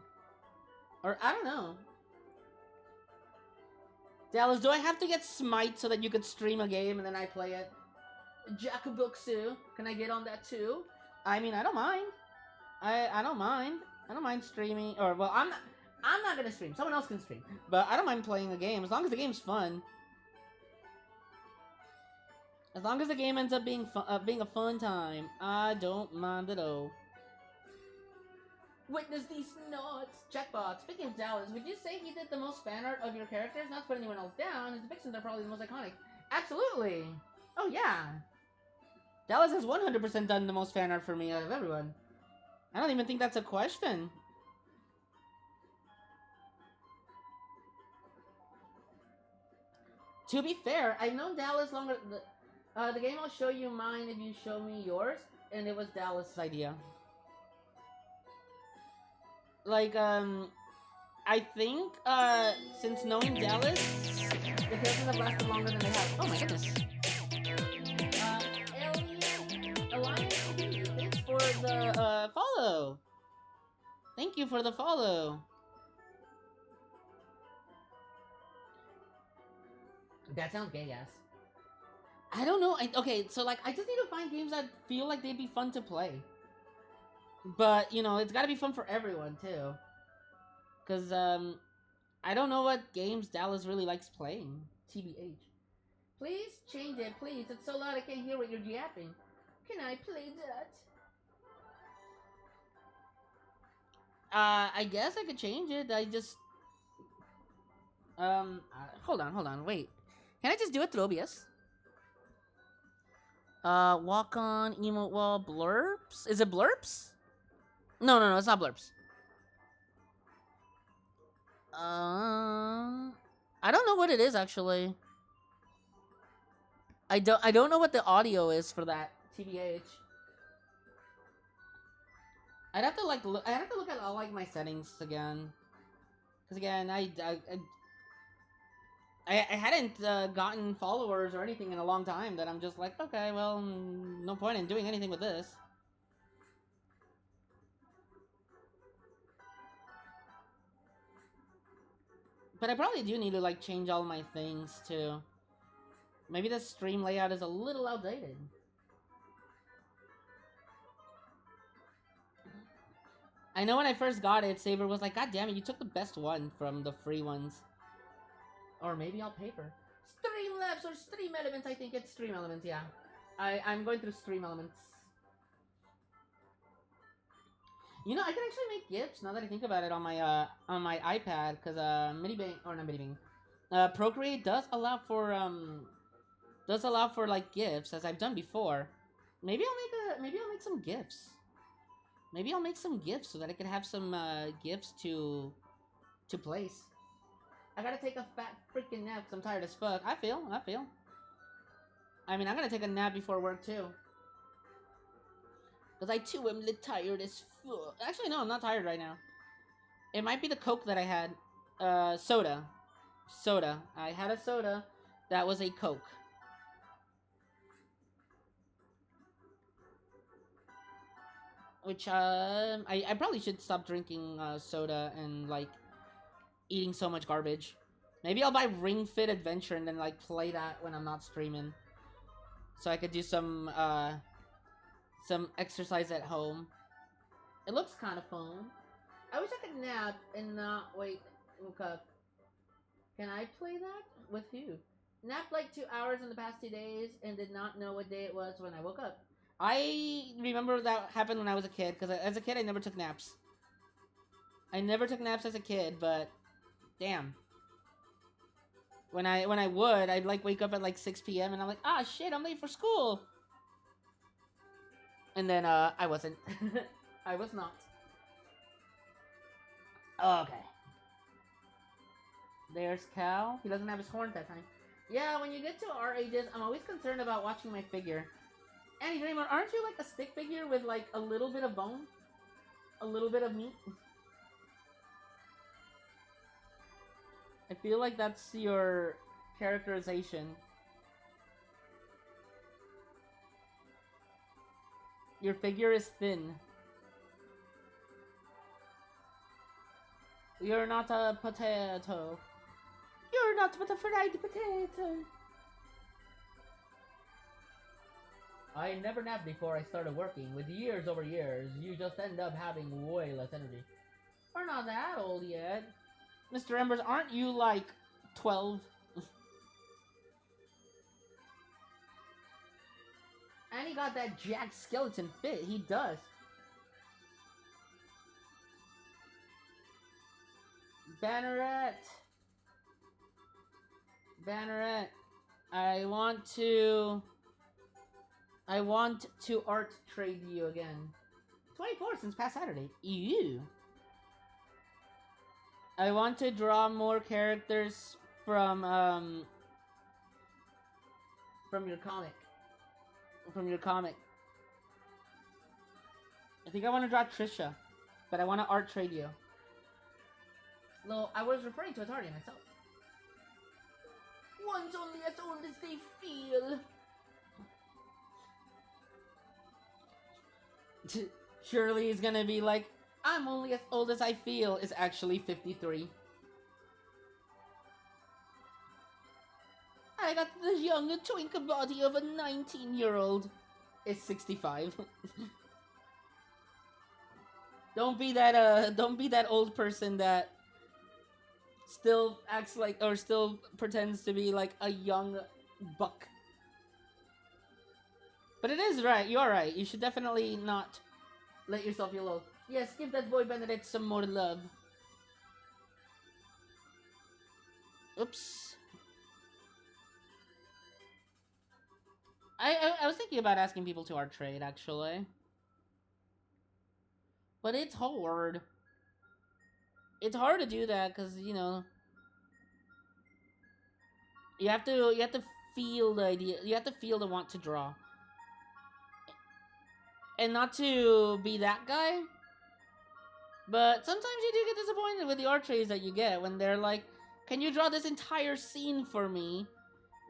Or I don't know. Dallas, do I have to get Smite so that you could stream a game and then I play it? Jacobuksu, can I get on that too? I mean, I don't mind. I don't mind. I don't mind streaming. Or well, I'm not gonna stream. Someone else can stream. But I don't mind playing a game as long as the game's fun. As long as the game ends up being a fun time, I don't mind at all. Witness these nuts. Checkbox. Speaking of Dallas, would you say he did the most fan art of your characters? Not to put anyone else down, his depictions are probably the most iconic. Absolutely. Oh yeah. Dallas has 100% done the most fan art for me out of everyone. I don't even think that's a question. To be fair, I've known Dallas longer. The game I'll show you mine if you show me yours, and it was Dallas' idea. Like, I think, since knowing Dallas, the characters have lasted longer than they have. Oh my goodness. Alliance, thanks for the, follow. Thank you for the follow. That sounds gay, ass. I don't know. Okay, so, like, I just need to find games that feel like they'd be fun to play. But, you know, it's gotta be fun for everyone, too. Because, I don't know what games Dallas really likes playing. TBH. Please change it, please. It's so loud I can't hear what you're yapping. Can I play that? I guess I could change it. I just... hold on, wait. Can I just do it through OBS? Walk on, emote wall, blurps? Is it blurps? No, it's not blurps. I don't know what it is actually. I don't know what the audio is for that. TBH. I'd have to look at all like my settings again. Cause again, I hadn't gotten followers or anything in a long time that I'm just like, okay, well, no point in doing anything with this. But I probably do need to, like, change all my things, too. Maybe the stream layout is a little outdated. I know when I first got it, Saber was like, God damn it, you took the best one from the free ones. Or maybe I'll pay for Streamlabs or Stream Elements, I think it's Stream Elements, yeah. I'm going through Stream Elements. You know, I can actually make GIFs now that I think about it on my iPad, because Procreate does allow for like GIFs, as I've done before. Maybe I'll make some GIFs. Maybe I'll make some GIFs so that I can have some GIFs to place. I gotta take a fat freaking nap because I'm tired as fuck. I feel. I mean, I'm gonna take a nap before work too. Because I too am tired as fuck. Actually, no, I'm not tired right now. It might be the Coke that I had. Soda. I had a soda that was a Coke. Which I probably should stop drinking soda and like eating so much garbage. Maybe I'll buy Ring Fit Adventure and then like play that when I'm not streaming, so I could do some exercise at home. It looks kind of fun. I wish I could nap and not wake up. Can I play that? With who? Napped like 2 hours in the past 2 days and did not know what day it was when I woke up. I remember that happened when I was a kid, because as a kid I never took naps. I never took naps as a kid, but damn. When I would, I'd like wake up at like 6 p.m. and I'm like, ah shit, I'm late for school. And then I wasn't. I was not. Okay. There's Cal. He doesn't have his horn that time. Yeah, when you get to our ages, I'm always concerned about watching my figure. Annie Dreamer, aren't you like a stick figure with like a little bit of bone? A little bit of meat? I feel like that's your characterization. Your figure is thin. You're not a potato. You're not but a fried potato. I never napped before I started working. With years over years, you just end up having way less energy. We're not that old yet. Mr. Embers, aren't you like 12? And he got that jacked skeleton fit. He does. Banneret. Banneret. I want to art trade you again. 24 since past Saturday. Ew. I want to draw more characters from your comic. From your comic. I think I want to draw Trisha, but I want to art trade you. No, I was referring to Ataria myself. One's only as old as they feel. Surely he's gonna be like, I'm only as old as I feel is actually 53. I got the young twink body of a 19-year-old. It's 65. Don't be that old person that still acts like, or still pretends to be like a young buck. But it is right, you're right. You should definitely not let yourself feel old. Yes, give that boy Benedict some more love. Oops. I was thinking about asking people to art trade, actually. But it's hard. It's hard to do that, because, you know, you have to feel the idea. You have to feel the want to draw. And not to be that guy. But sometimes you do get disappointed with the art trades that you get when they're like, can you draw this entire scene for me?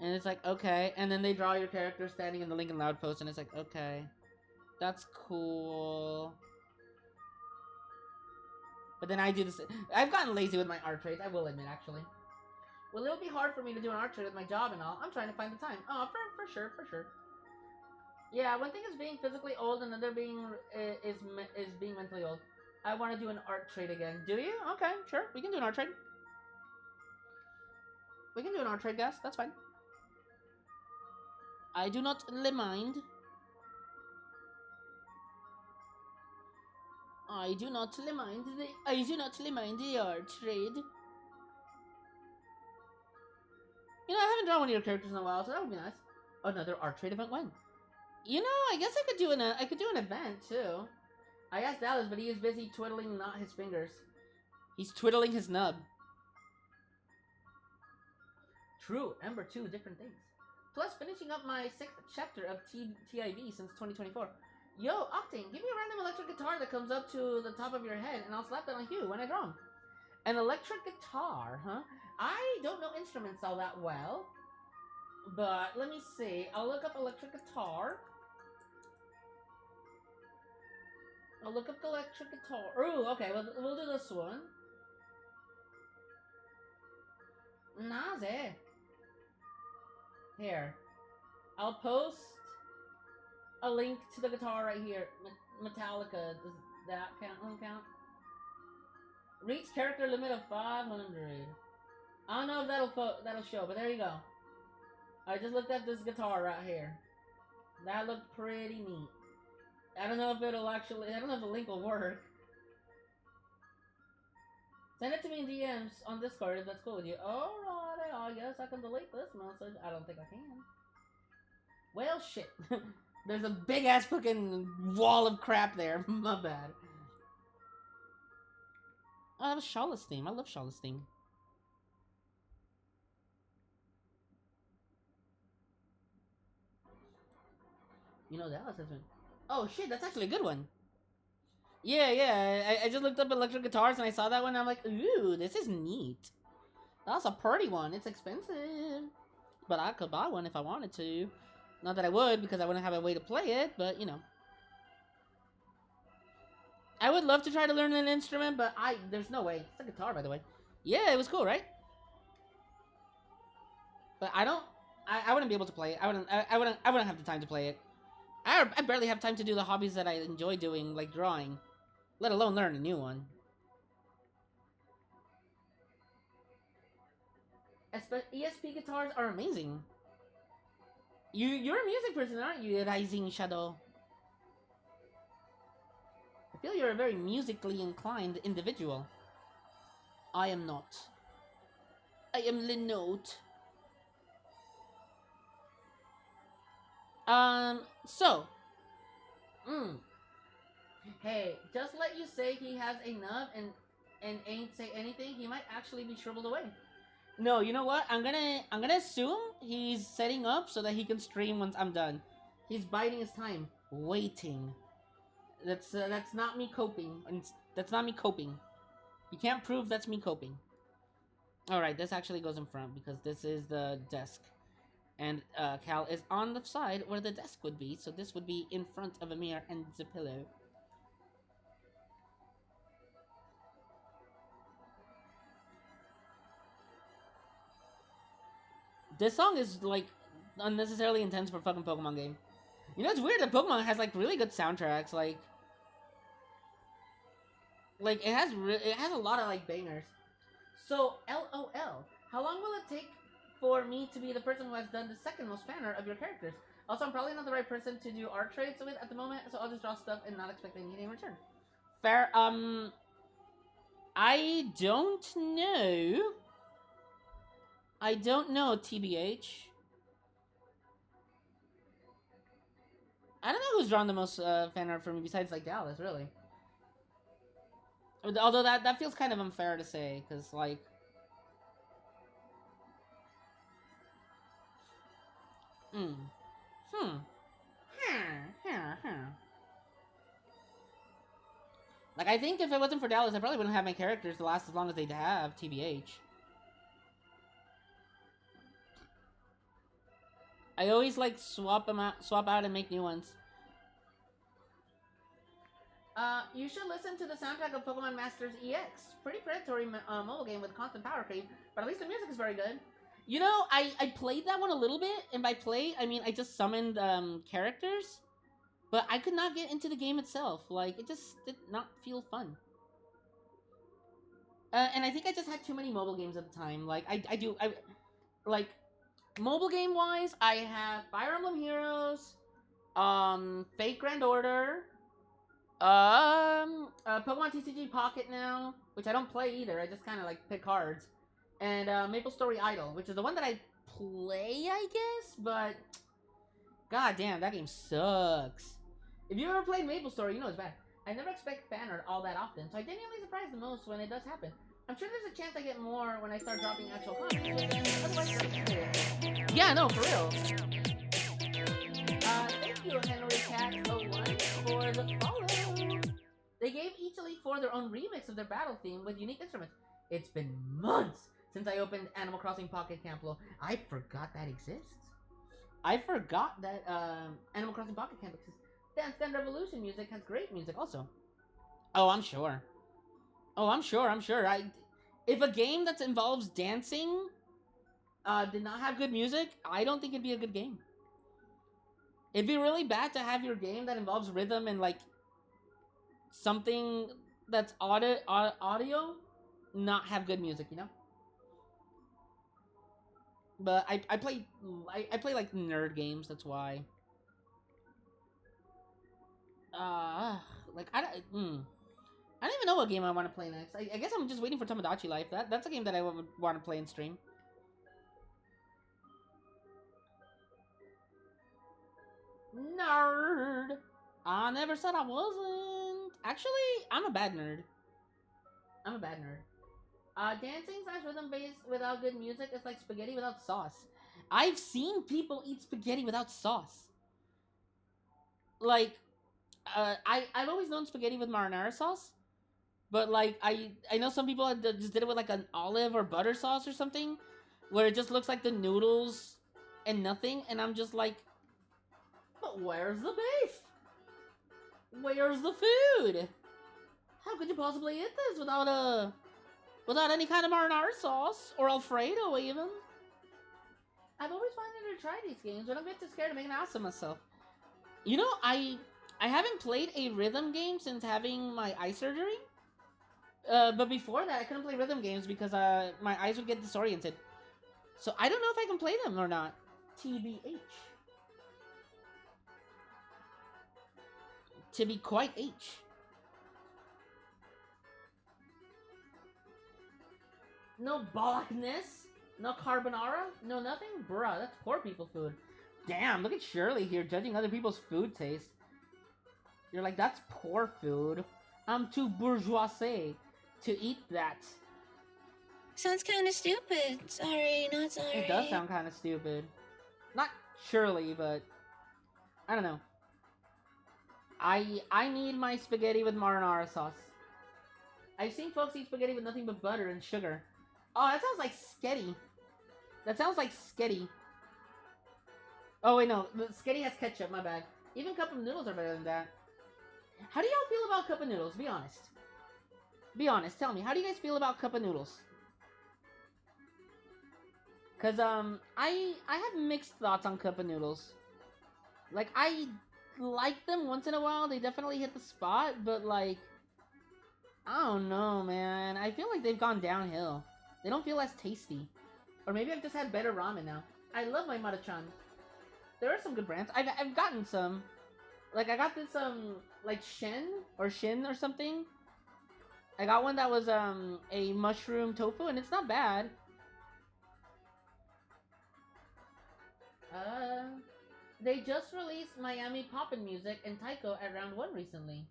And it's like, okay. And then they draw your character standing in the Lincoln Loud pose, and it's like, okay. That's cool. But then I do this. I've gotten lazy with my art trades, I will admit, actually. Well, it'll be hard for me to do an art trade with my job and all. I'm trying to find the time. Oh, for sure. Yeah, one thing is being physically old, and another being is being mentally old. I want to do an art trade again. Do you? Okay, sure. We can do an art trade. We can do an art trade, guys. That's fine. I do not mind. I do not mind the art trade. You know, I haven't drawn one of your characters in a while, so that would be nice. Another art trade event when? You know, I guess I could do an event too. I asked Dallas, but he is busy twiddling not his fingers. He's twiddling his nub. True, Ember 2, different things. Plus, finishing up my 6th chapter of TIV since 2024. Yo, Octane, give me a random electric guitar that comes up to the top of your head, and I'll slap that on you when I draw him. An electric guitar, huh? I don't know instruments all that well. But, let me see. I'll look up electric guitar. I'll look up the electric guitar. Ooh, okay, we'll do this one. Naze. Here. I'll post a link to the guitar right here. Metallica. Does that count? Reach character limit of 500. I don't know if that'll show, but there you go. I just looked at this guitar right here. That looked pretty neat. I don't know if the link will work. Send it to me in DMs on Discord if that's cool with you. Alright, I guess I can delete this message. I don't think I can. Well, shit. There's a big ass fucking wall of crap there. My bad. Oh, that was Shawless theme. I love Shawless theme. You know, Dallas has been... Oh shit, that's actually a good one. Yeah, I just looked up electric guitars and I saw that one and I'm like, ooh, this is neat. That's a pretty one. It's expensive. But I could buy one if I wanted to. Not that I would, because I wouldn't have a way to play it, but you know. I would love to try to learn an instrument, but there's no way. It's a guitar, by the way. Yeah, it was cool, right? But I wouldn't be able to play it. I wouldn't have the time to play it. I barely have time to do the hobbies that I enjoy doing, like drawing. Let alone learn a new one. ESP guitars are amazing. You're a music person, aren't you, Rising Shadow? I feel you're a very musically inclined individual. I am not. I am Linote. So. Hey, just let you say he has enough and ain't say anything, he might actually be shriveled away. No, you know what? I'm gonna assume he's setting up so that he can stream once I'm done. He's biding his time, waiting. That's not me coping. That's not me coping. You can't prove that's me coping. All right, this actually goes in front because this is the desk, and Cal is on the side where the desk would be. So this would be in front of Amir and the pillow. This song is, like, unnecessarily intense for a fucking Pokemon game. You know, it's weird that Pokemon has, like, really good soundtracks, like it has a lot of, like, bangers. So, LOL, how long will it take for me to be the person who has done the second most fan art of your characters? Also, I'm probably not the right person to do art trades with at the moment, so I'll just draw stuff and not expect anything in return. Fair, I don't know. I don't know, TBH. I don't know who's drawn the most fan art for me besides, like, Dallas, really. Although that feels kind of unfair to say, because, like... Like, I think if it wasn't for Dallas, I probably wouldn't have my characters to last as long as they have, TBH. I always, like, swap out and make new ones. You should listen to the soundtrack of Pokemon Masters EX. Pretty predatory mobile game with constant power creep, but at least the music is very good. You know, I played that one a little bit, and by play, I mean I just summoned characters, but I could not get into the game itself. Like, it just did not feel fun. And I think I just had too many mobile games at the time. Like, like, mobile game wise, I have Fire Emblem Heroes, Fate Grand Order, Pokemon TCG Pocket now, which I don't play either. I just kind of like pick cards, and Maple Story Idol, which is the one that I play, I guess. But god damn, that game sucks. If you ever played Maple Story, you know it's bad. I never expect fan art all that often, so I genuinely surprised the most when it does happen. I'm sure there's a chance I get more when I start dropping actual content. Yeah, no, for real. Thank you, Henry Cat 01, for the follow. They gave each Elite Four their own remix of their battle theme with unique instruments. It's been months since I opened Animal Crossing Pocket Camp Lo. I forgot that exists. I forgot that Animal Crossing Pocket Camp exists. Dance Dance Revolution music has great music also. Oh, I'm sure. Oh, I'm sure. I'm sure. If a game that involves dancing did not have good music, I don't think it'd be a good game. It'd be really bad to have your game that involves rhythm and like something that's audio not have good music, you know. But I play like nerd games. That's why. Uh, like I don't even know what game I want to play next. I guess I'm just waiting for Tomodachi Life. That's a game that I would want to play in stream. Nerd. I never said I wasn't. Actually, I'm a bad nerd. I'm a bad nerd. Dancing slash rhythm based without good music is like spaghetti without sauce. I've seen people eat spaghetti without sauce. Like, I've always known spaghetti with marinara sauce, but like I know some people just did it with like an olive or butter sauce or something, where it just looks like the noodles and nothing, and I'm just like, but where's the beef? Where's the food? How could you possibly eat this without any kind of marinara sauce or Alfredo even? I've always wanted to try these games, but I'm a bit too scared to make an ass of myself. You know, I haven't played a rhythm game since having my eye surgery. But before that, I couldn't play rhythm games because my eyes would get disoriented. So I don't know if I can play them or not. TBH. To be quite H. No bolognese? No carbonara? No nothing? Bruh, that's poor people food. Damn, look at Shirley here judging other people's food taste. You're like, that's poor food. I'm too bourgeoisie to eat that. Sounds kind of stupid. Sorry, not sorry. It does sound kind of stupid. Not Shirley, but I don't know. I need my spaghetti with marinara sauce. I've seen folks eat spaghetti with nothing but butter and sugar. Oh, that sounds like sketty. That sounds like sketty. Oh wait, no, sketty has ketchup. My bad. Even cup of noodles are better than that. How do y'all feel about cup of noodles? Be honest. Be honest. Tell me, how do you guys feel about cup of noodles? Cause I have mixed thoughts on cup of noodles. Like I like them once in a while. They definitely hit the spot, but like I don't know, man. I feel like they've gone downhill. They don't feel as tasty. Or maybe I've just had better ramen now. I love my Maruchan. There are some good brands. I've gotten some. Like I got this like Shin or something. I got one that was a mushroom tofu and it's not bad. They just released Miami Poppin' Music and Taiko at round 1 recently.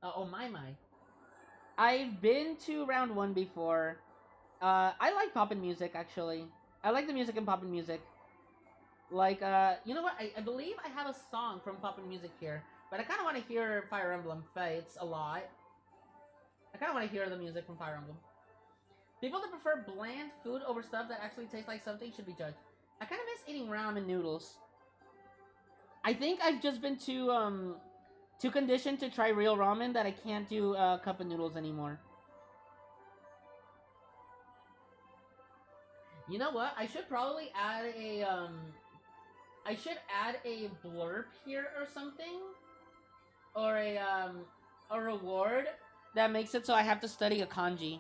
Oh my. I've been to round 1 before. I like Poppin' Music actually. I like the music in Poppin' Music. Like, you know what? I believe I have a song from Poppin' Music here, but I kind of want to hear Fire Emblem Fates a lot. I kind of want to hear the music from Fire Emblem. People that prefer bland food over stuff that actually tastes like something should be judged. I kind of miss eating ramen noodles. I think I've just been too conditioned to try real ramen that I can't do cup of noodles anymore. You know what? I should probably add a I should add a blurb here or something, or a reward that makes it so I have to study a kanji,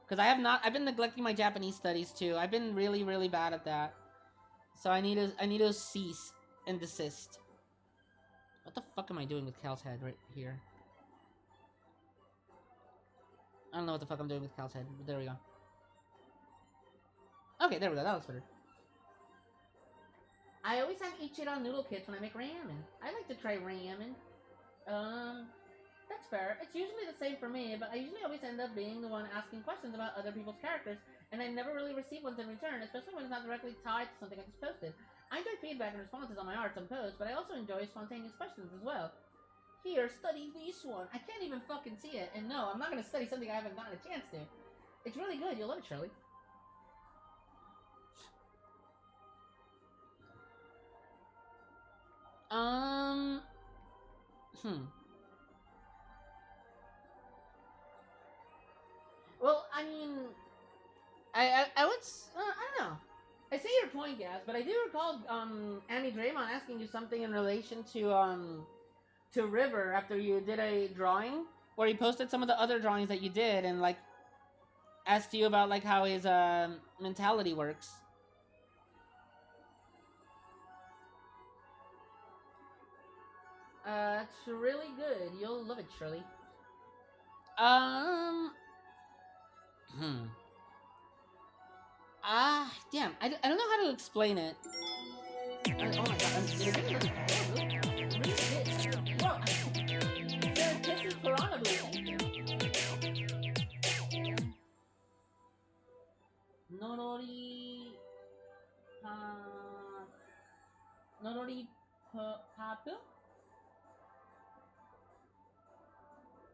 because I've been neglecting my Japanese studies too. I've been really really bad at that. So I need to cease and desist. What the fuck am I doing with Cal's head right here? I don't know what the fuck I'm doing with Cal's head, but there we go. Okay, there we go. That looks better. I always have Ichiran noodle kits when I make ramen. I like to try ramen. That's fair. It's usually the same for me, but I usually always end up being the one asking questions about other people's characters, and I never really receive ones in return, especially when it's not directly tied to something I just posted. I enjoy feedback and responses on my arts and posts, but I also enjoy spontaneous questions as well. Here, study this one. I can't even fucking see it, and no, I'm not gonna study something I haven't gotten a chance to. It's really good. You'll love it, Shirley. I would I don't know. I see your point, Gas, but I do recall Amy Draymond asking you something in relation to River after you did a drawing where he posted some of the other drawings that you did and like asked you about like how his mentality works. It's really good. You'll love it, Shirley. Hmm. Damn. I don't know how to explain it. Oh my god. This is Piranha Norori. Norori Papu?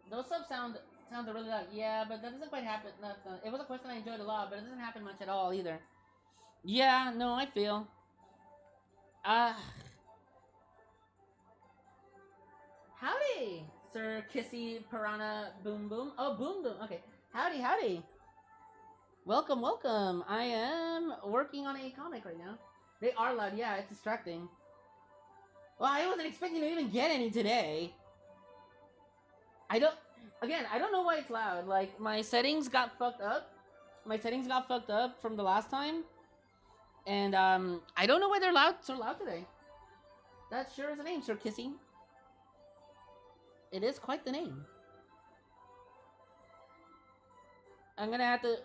Those subs sound really loud. Yeah, but that doesn't quite happen. It was a question I enjoyed a lot, but it doesn't happen much at all either. Yeah, no, I feel. Howdy, Sir Kissy Piranha Boom Boom. Oh, Boom Boom. Okay. Howdy, howdy. Welcome, welcome. I am working on a comic right now. They are loud. Yeah, it's distracting. Well, I wasn't expecting to even get any today. I don't know why it's loud. Like, my settings got fucked up. My settings got fucked up from the last time. And, I don't know why they're so loud today. That sure is a name, Sir Kissy. It is quite the name. I'm gonna have to,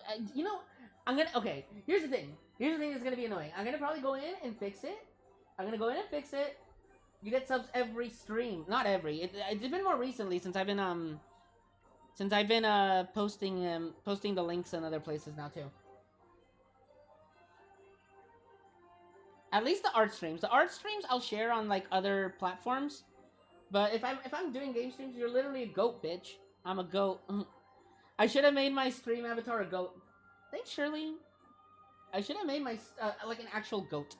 okay, here's the thing. Here's the thing that's gonna be annoying. I'm gonna probably go in and fix it. You get subs every stream. Not every. It's been more recently since I've been posting the links in other places now too. At least the art streams. The art streams I'll share on like other platforms. But if I'm doing game streams, you're literally a goat, bitch. I'm a goat. I should have made my stream avatar a goat. Thanks, Shirley. I should have made my like an actual goat.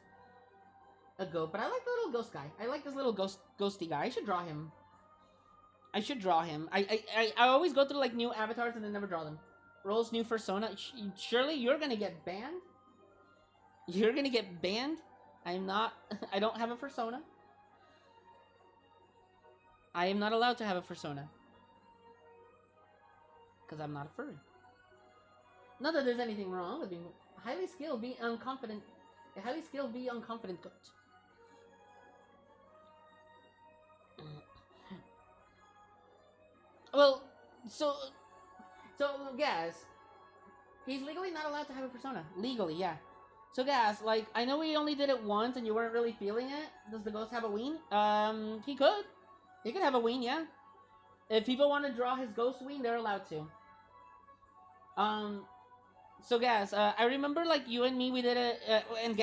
A goat, but I like the little ghost guy. I like this little ghosty guy. I should draw him. I always go through like new avatars and then never draw them. Roles new persona. Surely you're gonna get banned. You're gonna get banned. I'm not. I don't have a persona. I am not allowed to have a persona. Because I'm not a furry. Not that there's anything wrong with being highly skilled, be unconfident. A highly skilled, be unconfident goat. Well, so Gaz, he's legally not allowed to have a persona. Legally, yeah. So Gaz, like, I know we only did it once and you weren't really feeling it. Does the ghost have a ween? He could. He could have a ween, yeah. If people want to draw his ghost ween, they're allowed to. So Gaz, I remember like you and me, we did in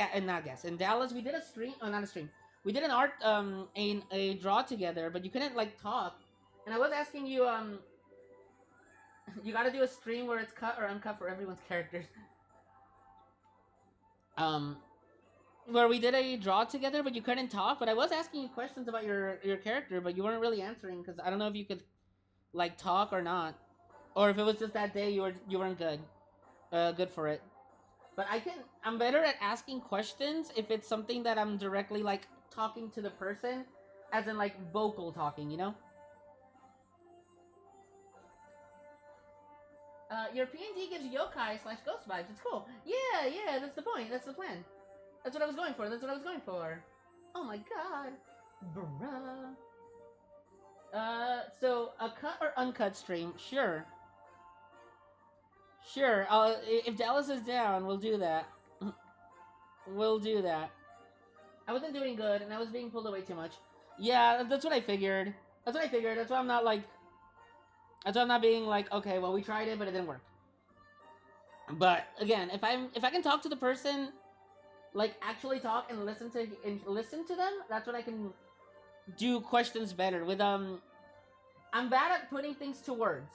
Dallas, we did a stream. Oh, not a stream. We did an art, a draw together, but you couldn't like talk. And I was asking you, you gotta do a stream where it's cut or uncut for everyone's characters. Where we did a draw together, but you couldn't talk. But I was asking you questions about your character, but you weren't really answering because I don't know if you could, like, talk or not, or if it was just that day you weren't good, good for it. But I'm better at asking questions if it's something that I'm directly like talking to the person, as in like vocal talking, you know. Your PNG gives yokai / ghost vibes. It's cool. Yeah, that's the point. That's the plan. That's what I was going for. Oh my god. Bruh. So a cut or uncut stream? Sure. Sure. If Dallas is down, we'll do that. We'll do that. I wasn't doing good, and I was being pulled away too much. Yeah, that's what I figured. That's why I'm not like... That's why I'm not being like, okay, well, we tried it, but it didn't work. But again, if I can talk to the person, like actually talk and listen to them, that's when I can do questions better. With I'm bad at putting things to words.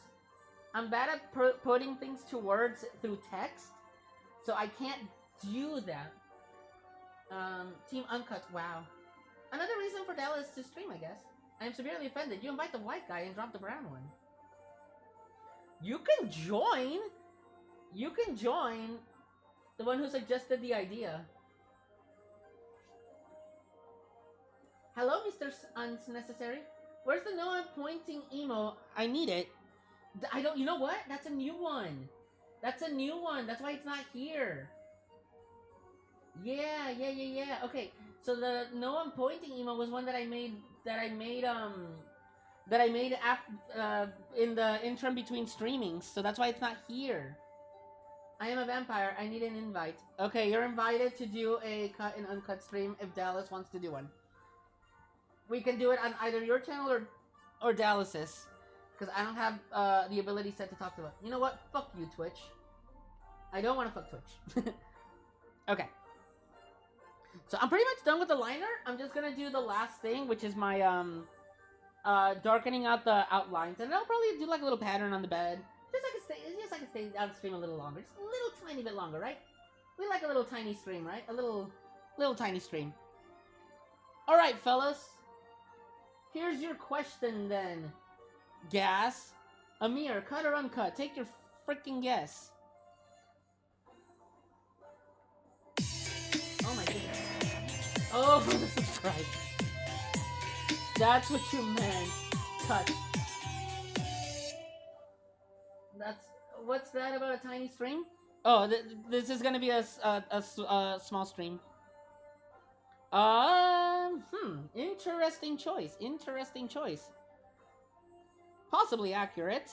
I'm bad at putting things to words through text, so I can't do that. Team Uncut, wow. Another reason for Dallas to stream, I guess. I am severely offended. You invite the white guy and drop the brown one. You can join. The one who suggested the idea. Hello, Mr. Unnecessary. Where's the Noah pointing emo? I need it. I don't. You know what? That's a new one. That's a new one. That's why it's not here. Yeah. Okay. So the no one pointing emo was one that I made. In the interim between streamings. So that's why it's not here. I am a vampire. I need an invite. Okay, you're invited to do a cut and uncut stream if Dallas wants to do one. We can do it on either your channel or Dallas's. Because I don't have the ability set to talk to it. You know what? Fuck you, Twitch. I don't want to fuck Twitch. Okay. So I'm pretty much done with the liner. I'm just going to do the last thing, which is my darkening out the outlines. And I'll probably do like a little pattern on the bed. Just like I stay on stream a little longer. Just a little tiny bit longer, right? We like a little tiny stream, right? A little tiny stream. Alright, fellas. Here's your question then. Gas. Amir, cut or uncut? Take your freaking guess. Oh my goodness. Oh, Jesus Christ. That's what you meant. Cut. What's that about a tiny stream? Oh, this is gonna be a small stream. Interesting choice. Interesting choice. Possibly accurate.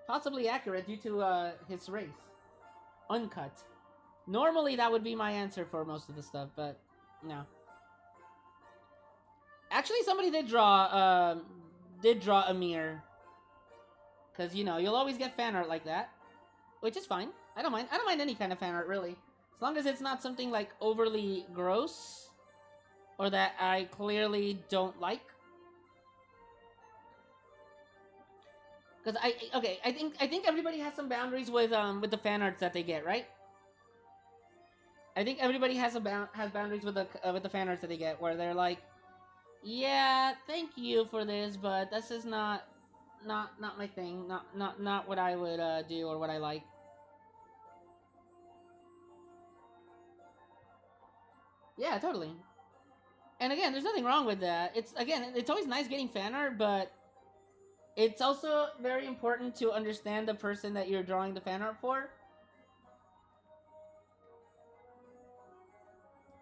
Possibly accurate due to his race. Uncut. Normally that would be my answer for most of the stuff, but no. Actually, somebody did draw Amir. Because, you know, you'll always get fan art like that. Which is fine. I don't mind any kind of fan art, really. As long as it's not something, like, overly gross. Or that I clearly don't like. Because I think everybody has some boundaries with the fan arts that they get, right? I think everybody has boundaries with the fan arts that they get, where they're like, yeah, thank you for this, but this is not my thing, not what I would do or what I like. Yeah, totally. And again, there's nothing wrong with that. It's always nice getting fan art, but it's also very important to understand the person that you're drawing the fan art for.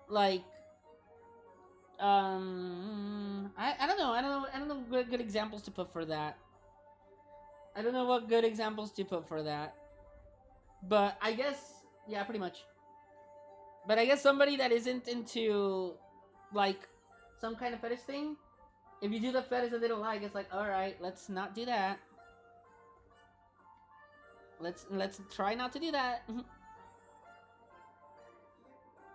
Like, I don't know good examples to put for that. I don't know what good examples to put for that. But I guess, yeah, pretty much. But I guess somebody that isn't into, like, some kind of fetish thing, if you do the fetish that they don't like, it's like, alright, let's not do that. Let's try not to do that.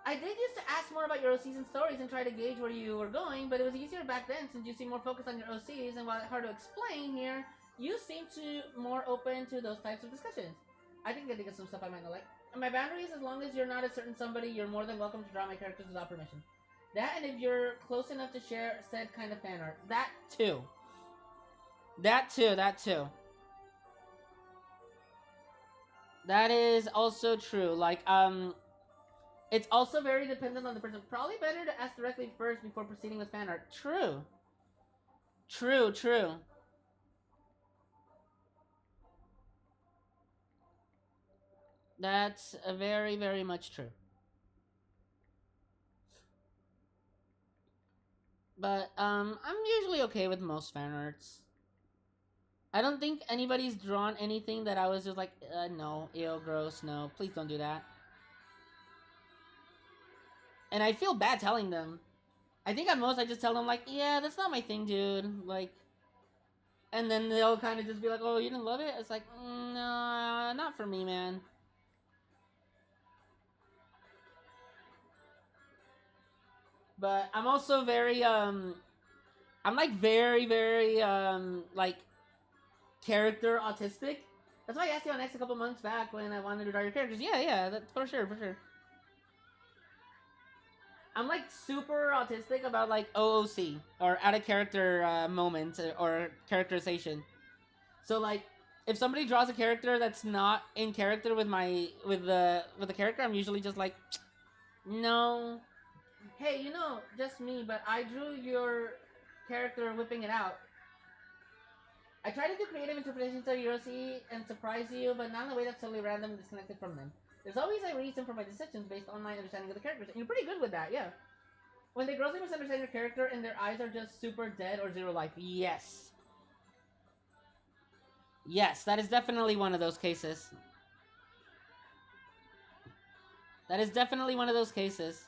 I did used to ask more about your OCs and stories and try to gauge where you were going, but it was easier back then since you seem more focused on your OCs, and while it's hard to explain here, you seem to more open to those types of discussions. I think of some stuff I might not like. And my boundaries, as long as you're not a certain somebody, you're more than welcome to draw my characters without permission. That, and if you're close enough to share said kind of fan art. That too. That too. That is also true. Like, it's also very dependent on the person. Probably better to ask directly first before proceeding with fan art. True. That's very, very much true. But, I'm usually okay with most fan arts. I don't think anybody's drawn anything that I was just like, no, ew, gross, no, please don't do that. And I feel bad telling them. I think at most I just tell them, like, yeah, that's not my thing, dude. Like, and then they'll kind of just be like, oh, you didn't love it? It's like, no, not for me, man. But I'm also very, I'm like very, very, like, character autistic. That's why I asked you on X a couple months back when I wanted to draw your characters. Yeah, that's for sure. I'm like super autistic about like OOC or out of character moments or characterization. So like if somebody draws a character that's not in character with the character, I'm usually just like, no. Hey, just me, but I drew your character whipping it out. I try to do creative interpretations of Yorosi and surprise you, but not in a way that's totally random and disconnected from them. There's always a reason for my decisions based on my understanding of the characters, and you're pretty good with that, yeah. When they grossly misunderstand your character and their eyes are just super dead or zero life, yes. Yes, that is definitely one of those cases. That is definitely one of those cases.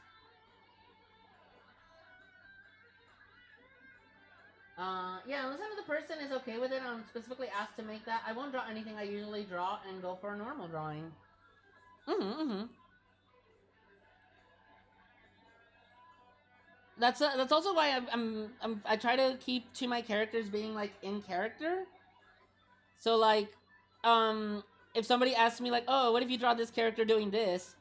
Yeah, unless another person is okay with it, I'm specifically asked to make that. I won't draw anything I usually draw and go for a normal drawing. That's also why I try to keep to my characters being like in character. So like, if somebody asks me like, oh, what if you draw this character doing this?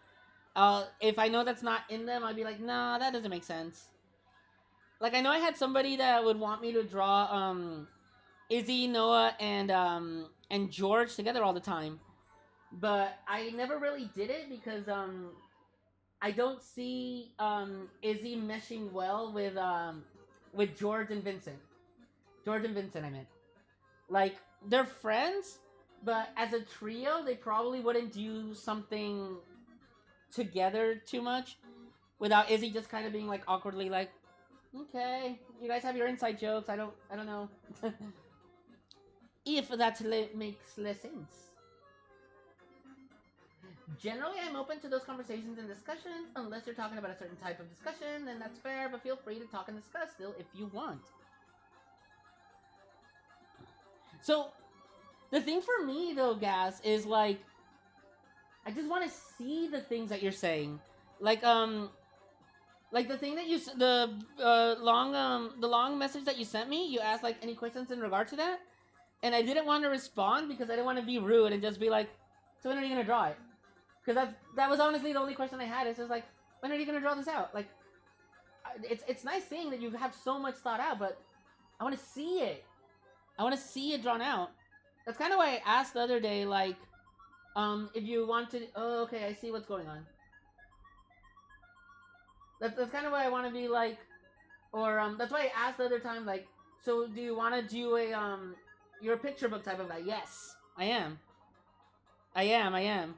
If I know that's not in them, I'd be like, nah, that doesn't make sense. Like, I know I had somebody that would want me to draw Izzy, Noah, and George together all the time, but I never really did it because I don't see Izzy meshing well with George and Vincent. George and Vincent, I meant. Like, they're friends, but as a trio, they probably wouldn't do something together too much without Izzy just kind of being like awkwardly like, okay, you guys have your inside jokes. I don't know. If that makes less sense. Generally, I'm open to those conversations and discussions, unless you're talking about a certain type of discussion, then that's fair, but feel free to talk and discuss still if you want. So, the thing for me, though, Gas, is, like, I just want to see the things that you're saying. Like the thing that the long message that you sent me, you asked, like, any questions in regard to that? And I didn't want to respond because I didn't want to be rude and just be like, so when are you going to draw it? Because that was honestly the only question I had. It's just like, when are you going to draw this out? Like, it's nice seeing that you have so much thought out, but I want to see it. I want to see it drawn out. That's kind of why I asked the other day, like, if you want to... Oh, okay, I see what's going on. That's kind of why I want to be like... Or, that's why I asked the other time, like, so do you want to do a, your picture book type of guy? Yes, I am. I am.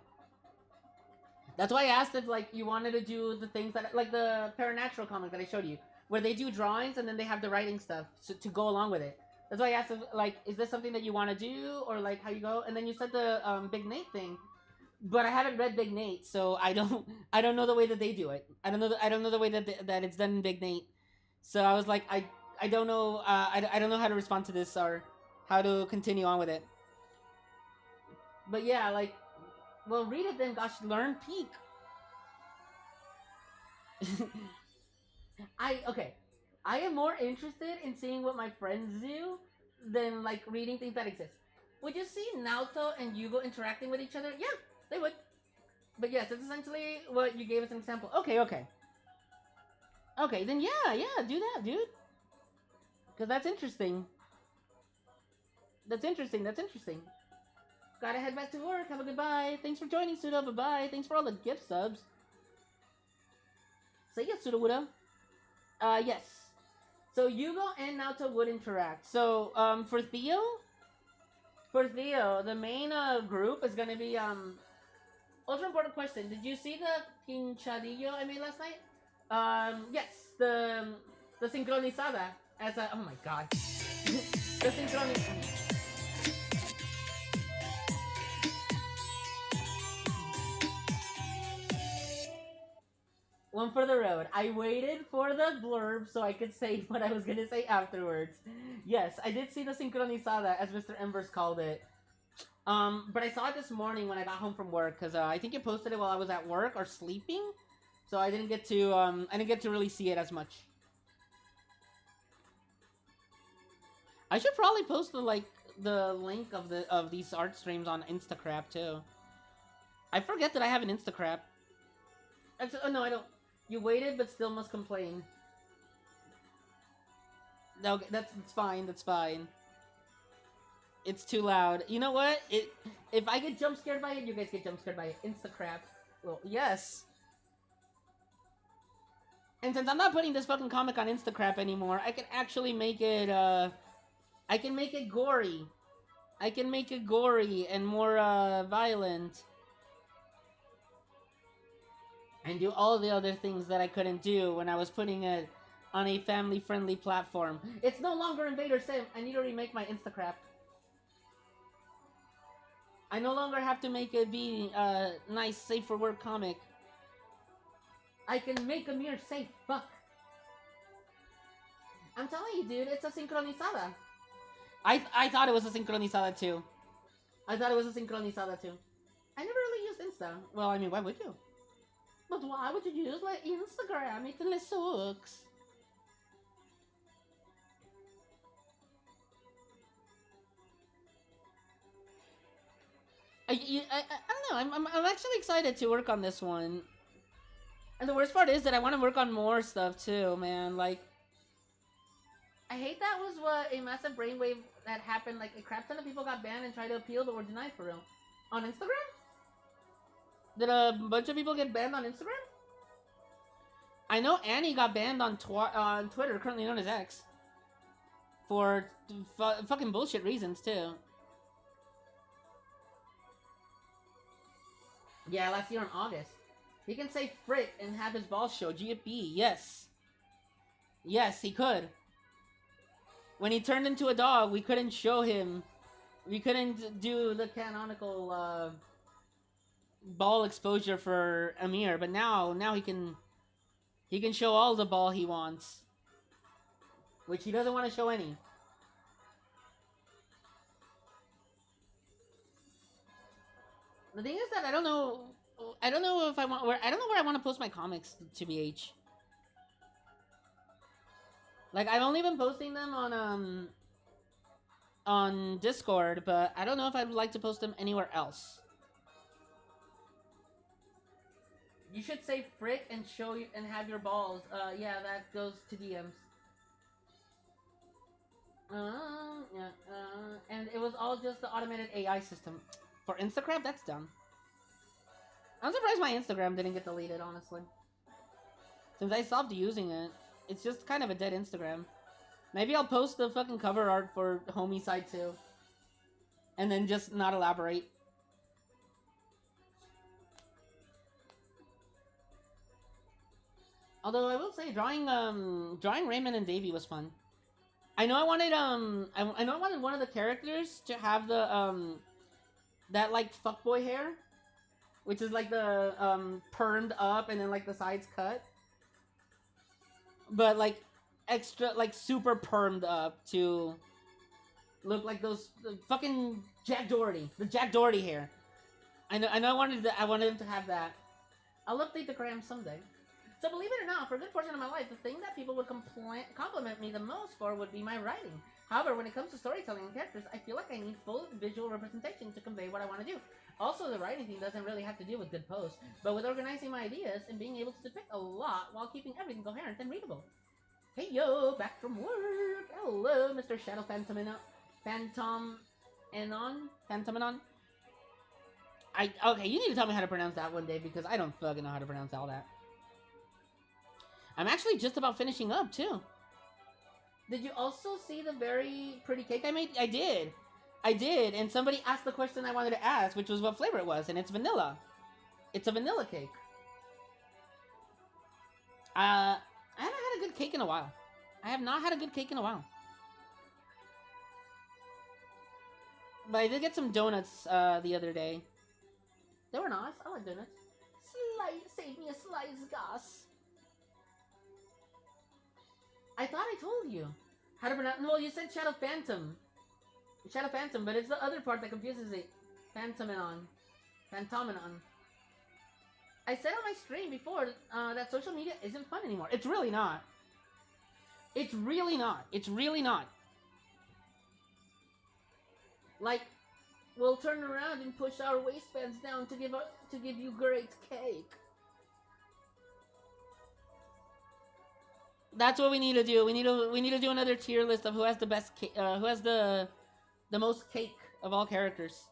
That's why I asked if, like, you wanted to do the things that... Like the Paranatural comic that I showed you. Where they do drawings and then they have the writing stuff to go along with it. That's why I asked if, like, is this something that you want to do? Or, like, how you go? And then you said the, Big Nate thing. But I haven't read Big Nate, so I don't know the way that they do it. I don't know the way that it's done in Big Nate. So I was like, I don't know, I don't know how to respond to this or how to continue on with it. But yeah, like, well, read it then, gosh, learn Peak. I am more interested in seeing what my friends do than, like, reading things that exist. Would you see Naoto and Yugo interacting with each other? Yeah, they would. But yes, it's essentially what you gave us an example. Okay. Okay, then yeah, do that, dude. Because that's interesting. That's interesting. Gotta head back to work. Have a good bye. Thanks for joining, Suda. Bye-bye. Thanks for all the gift subs. Say yes, Sudawuda. Yes. So Yugo and Naoto would interact. So, for Theo, the main group is gonna be ultra important question. Did you see the pinchadillo I made last night? Yes, the sincronizada as a... Oh my god. The sincronizada. One for the road. I waited for the blurb so I could say what I was gonna say afterwards. Yes, I did see the sincronizada, as Mr. Embers called it. But I saw it this morning when I got home from work, because I think you posted it while I was at work or sleeping. So I didn't get to really see it as much. I should probably post the link of these art streams on Instacrap too. I forget that I have an Instacrap. Actually, oh no, I don't. You waited, but still must complain. Okay, that's fine. That's fine. It's too loud. You know what? If I get jump scared by it, you guys get jump scared by it. Instacrap. Well, yes. And since I'm not putting this fucking comic on Instacrap anymore, I can actually make it, I can make it gory. I can make it gory and more, violent. And do all the other things that I couldn't do when I was putting it on a family-friendly platform. It's no longer Invader Sim. I need to remake my Instacrap. I no longer have to make it be a nice, safe for work comic. I can make a mere safe fuck. I'm telling you, dude, it's a sincronizada. I thought it was a sincronizada too. I thought it was a sincronizada too. I never really used Insta. Well, I mean, why would you? But why would you use like Instagram? It really sucks. I don't know. I'm actually excited to work on this one. And the worst part is that I want to work on more stuff too, man. Like, I hate that was what a massive brainwave that happened. Like, a crap ton of people got banned and tried to appeal but were denied for real. On Instagram? Did a bunch of people get banned on Instagram? I know Annie got banned on Twitter, currently known as X. For fucking bullshit reasons too. Yeah, last year in August. He can say frick and have his balls show. GFB, yes. Yes, he could. When he turned into a dog, we couldn't show him. We couldn't do the canonical ball exposure for Amir, but now he can show all the ball he wants. Which he doesn't want to show any. The thing is that I don't know if I want I don't know where I want to post my comics to BH. Like, I've only been posting them on Discord, but I don't know if I'd like to post them anywhere else. You should say frick and show you and have your balls. Yeah, that goes to DMs. Yeah, and it was all just the automated AI system. For Instagram, that's done. I'm surprised my Instagram didn't get deleted, honestly. Since I stopped using it, it's just kind of a dead Instagram. Maybe I'll post the fucking cover art for Homie Side 2. And then just not elaborate. Although I will say, drawing Raymond and Davy was fun. I know I wanted, I know I wanted one of the characters to have the, that, like, fuckboy hair. Which is, like, the, permed up and then, like, the sides cut. But, like, extra, like, super permed up to look like those fucking Jack Doherty. The Jack Doherty hair. I know I wanted him to have that. I'll update the gram someday. So believe it or not, for a good portion of my life, the thing that people would compliment me the most for would be my writing. However, when it comes to storytelling and characters, I feel like I need full visual representation to convey what I want to do. Also, the writing thing doesn't really have to do with good prose, but with organizing my ideas and being able to depict a lot while keeping everything coherent and readable. Hey yo, back from work! Hello, Mr. Shadow Phantomenon. Okay, you need to tell me how to pronounce that one day, because I don't fucking know how to pronounce all that. I'm actually just about finishing up, too. Did you also see the very pretty cake I made? I did, and somebody asked the question I wanted to ask, which was what flavor it was, and it's vanilla. It's a vanilla cake. I haven't had a good cake in a while. I have not had a good cake in a while. But I did get some donuts, the other day. They were nice. I like donuts. Save me a slice, Gus. I thought I told you how to pronounce. Well, you said Shadow Phantom. Shadow Phantom, but it's the other part that confuses it. Phantomenon. I said on my stream before that social media isn't fun anymore. It's really not. It's really not. It's really not. Like, we'll turn around and push our waistbands down to give you great cake. That's what we need to do. We need to do another tier list of who has the best, who has the The most cake of all characters.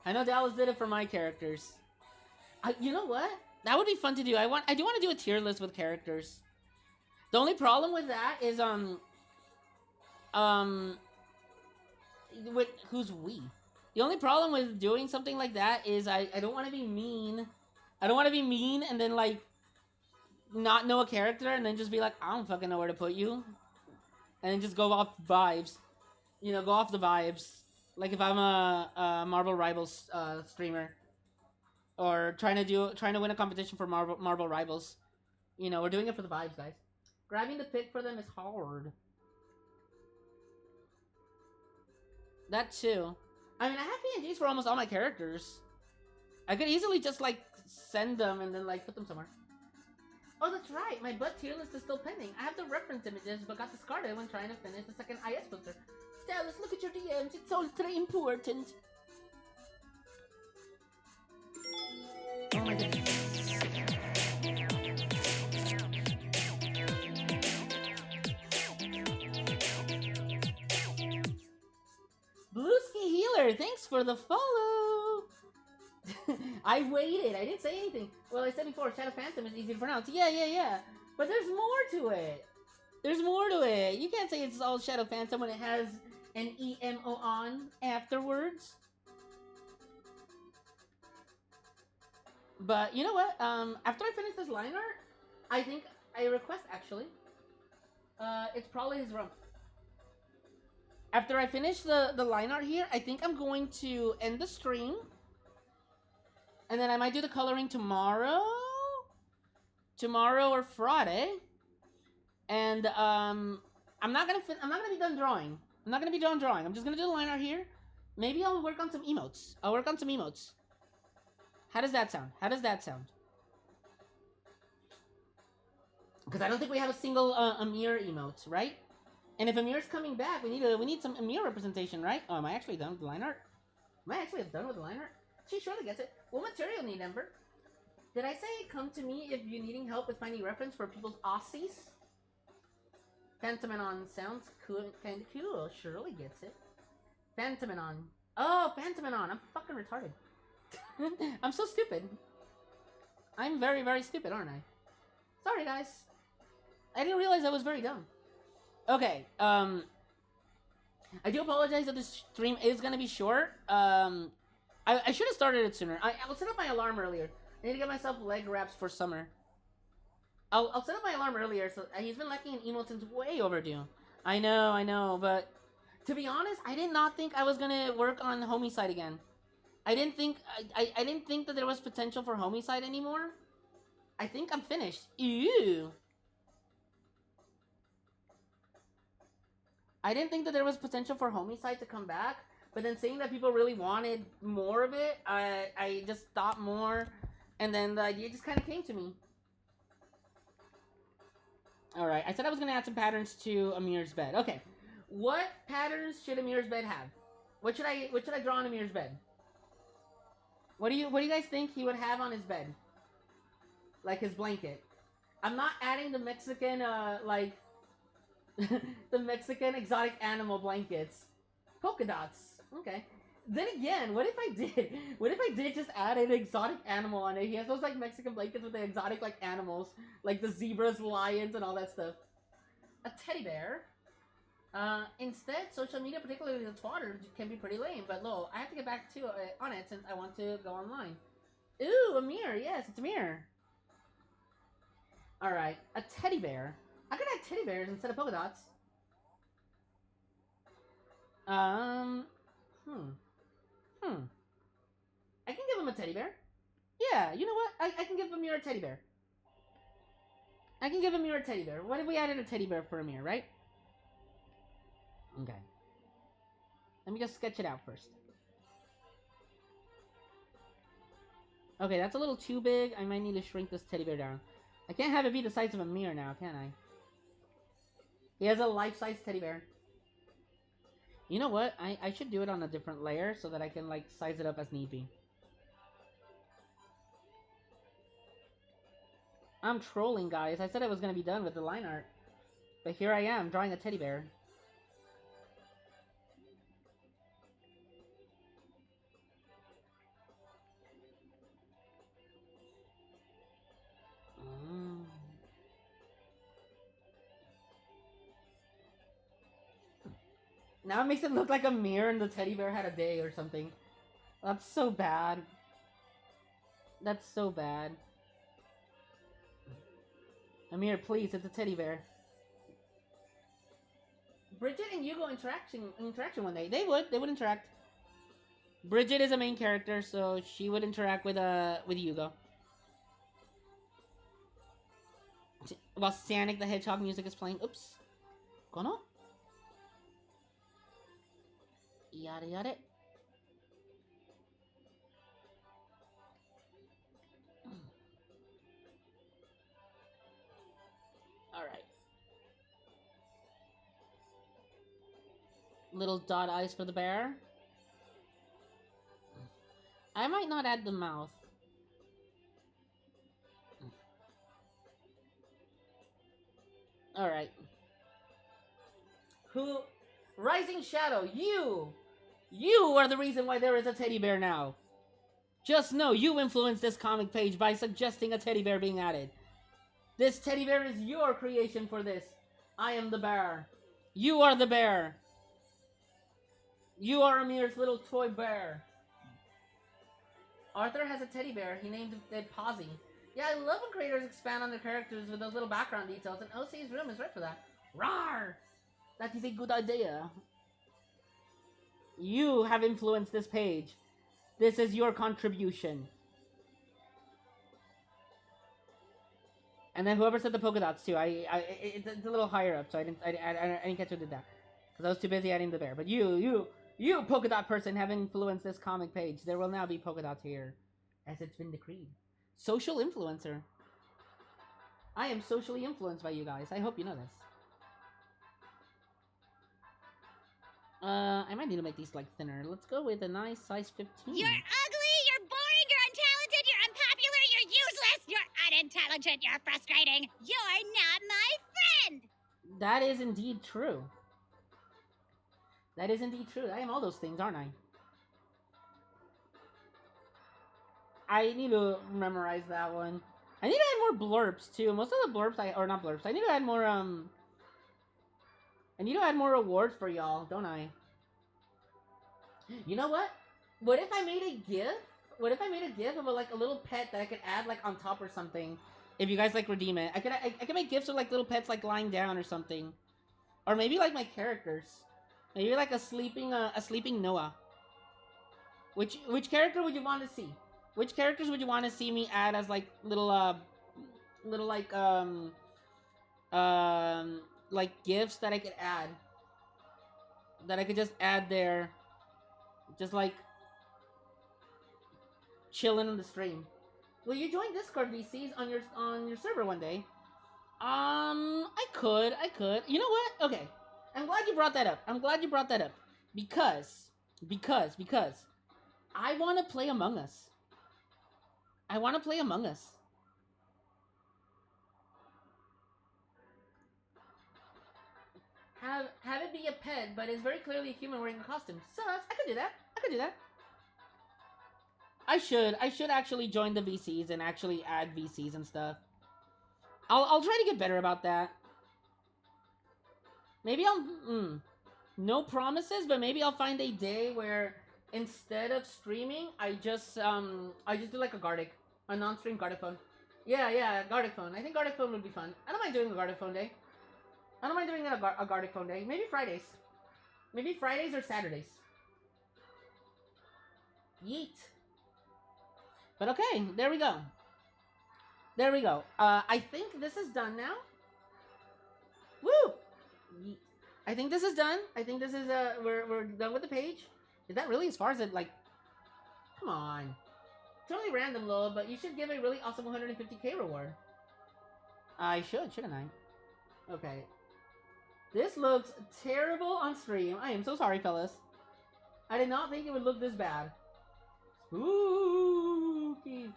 I know Dallas did it for my characters. You know what? That would be fun to do. I do want to do a tier list with characters. The only problem with that is with who's we. The only problem with doing something like that is I don't want to be mean. I don't want to be mean and then like not know a character and then just be like, I don't fucking know where to put you, and then just go off vibes. You know, go off the vibes. Like if I'm a Marvel Rivals streamer, or trying to win a competition for Marvel Rivals. You know, we're doing it for the vibes, guys. Grabbing the pick for them is hard. That too. I mean, I have PNGs for almost all my characters. I could easily just like send them and then like put them somewhere. Oh, that's right. My butt tier list is still pending. I have the reference images, but got discarded when trying to finish the second IS booster. Dallas, look at your DMs. It's ultra important. Oh my goodness. Blueski Healer, thanks for the follow. I waited. I didn't say anything. Well, I said before, Shadow Phantom is easy to pronounce. Yeah. But there's more to it. There's more to it. You can't say it's all Shadow Phantom when it has an EMO on afterwards. But you know what? After I finish this line art, I think I request actually. It's probably his rump. After I finish the line art here, I think I'm going to end the stream. And then I might do the coloring tomorrow. Tomorrow or Friday. And I'm not gonna be done drawing. I'm not gonna be done drawing. I'm just gonna do the line art here. Maybe I'll work on some emotes. How does that sound? Because I don't think we have a single Amir emote, right? And if Amir's coming back, we need some Amir representation, right? Oh, am I actually done with the line art? She surely gets it. What material need, Ember? Did I say come to me if you're needing help with finding reference for people's Aussies? Phantomenon sounds cool, kind of cool. Surely gets it. Phantomenon. Oh, Phantomenon. I'm fucking retarded. I'm so stupid. I'm very, very stupid, aren't I? Sorry, guys. I didn't realize I was very dumb. Okay, I do apologize that this stream is gonna be short. I should have started it sooner. I'll set up my alarm earlier. I need to get myself leg wraps for summer. I'll set up my alarm earlier, so he's been lacking in emotes since way overdue. I know, but to be honest, I did not think I was gonna work on Homicide again. I didn't think that there was potential for Homicide anymore. I think I'm finished. Ew. I didn't think that there was potential for Homicide to come back, but then seeing that people really wanted more of it, I just thought more, and then the idea just kind of came to me. Alright, I said I was going to add some patterns to Amir's bed. Okay, what patterns should Amir's bed have? What should I draw on Amir's bed? What do you guys think he would have on his bed? Like his blanket. I'm not adding the Mexican, like... the Mexican exotic animal blankets. Polka dots. Okay. Then again, what if I did just add an exotic animal on it? He has those like Mexican blankets with the exotic like animals, like the zebras, lions, and all that stuff. A teddy bear. Instead, social media, particularly the Twitter, can be pretty lame. But lol, I have to get back to on it since I want to go online. Ooh, Amir. Yes, it's Amir. All right, a teddy bear. I could add teddy bears instead of polka dots. I can give him a teddy bear. Yeah, you know what? I can give Amir a teddy bear. What if we added a teddy bear for Amir, right? Okay. Let me just sketch it out first. Okay, that's a little too big. I might need to shrink this teddy bear down. I can't have it be the size of Amir now, can I? He has a life-size teddy bear. You know what? I should do it on a different layer so that I can, like, size it up as need be. I'm trolling, guys. I said I was going to be done with the line art. But here I am, drawing a teddy bear. Now it makes it look like a mirror and the teddy bear had a day or something. That's so bad. That's so bad. Amir, please, it's a teddy bear. Bridget and Hugo interaction one day. They would interact. Bridget is a main character, so she would interact with Hugo. While Sonic the Hedgehog music is playing. Oops. Kono? Yada yada. Alright. Little dot eyes for the bear. I might not add the mouth. Alright. Who? Rising Shadow, you! You are the reason why there is a teddy bear now. Just know you influenced this comic page by suggesting a teddy bear being added. This teddy bear is your creation for this. I am the bear. You are the bear. You are Amir's little toy bear. Arthur has a teddy bear. He named it Posy. Yeah, I love when creators expand on their characters with those little background details, and OC's room is right for that. Rawr! That is a good idea. You have influenced this page. This is your contribution. And then whoever said the polka dots too, it's a little higher up, so I didn't catch who did that, because I was too busy adding the bear. But you polka dot person have influenced this comic page. There will now be polka dots here, as it's been decreed. Social influencer. I am socially influenced by you guys. I hope you know this. I might need to make these like thinner. Let's go with a nice size 15. You're ugly, you're boring, you're untalented, you're unpopular, you're useless, you're unintelligent, you're frustrating. You're not my friend. That is indeed true. That is indeed true. I am all those things, aren't I? I need to memorize that one. I need to add more blurbs too. Most of the blurbs or not blurbs. I need to add more I need to add more rewards for y'all, don't I? You know what? What if I made a GIF? What if I made a GIF of like a little pet that I could add like on top or something? If you guys like redeem it, I could make GIFs of like little pets like lying down or something, or maybe like my characters, maybe like a sleeping Noah. Which character would you want to see? Which characters would you want to see me add as like little like gifts that I could add, that I could just add there, just like chilling on the stream. Will you join Discord VCs on your server one day? I could. You know what? Okay, I'm glad you brought that up. Because I want to play Among Us. Have it be a pet, but it's very clearly a human wearing a costume. Sus, I could do that. I should actually join the VCs and actually add VCs and stuff. I'll try to get better about that. Maybe no promises, but maybe I'll find a day where instead of streaming, I just do like a non-stream Gartic phone. Yeah, Gartic phone. I think Gartic phone would be fun. I don't mind doing a Gartic phone day. I don't mind doing a Gartic phone day. Maybe Fridays. Maybe Fridays or Saturdays. Yeet. But okay, there we go. I think this is done now. Woo! Yeet. I think this is done. I think this is, we're done with the page. Is that really as far as it, like... Come on. It's only random, lol, but you should give a really awesome 150k reward. I should, shouldn't I? Okay. This looks terrible on stream. I am so sorry, fellas. I did not think it would look this bad. Spooky.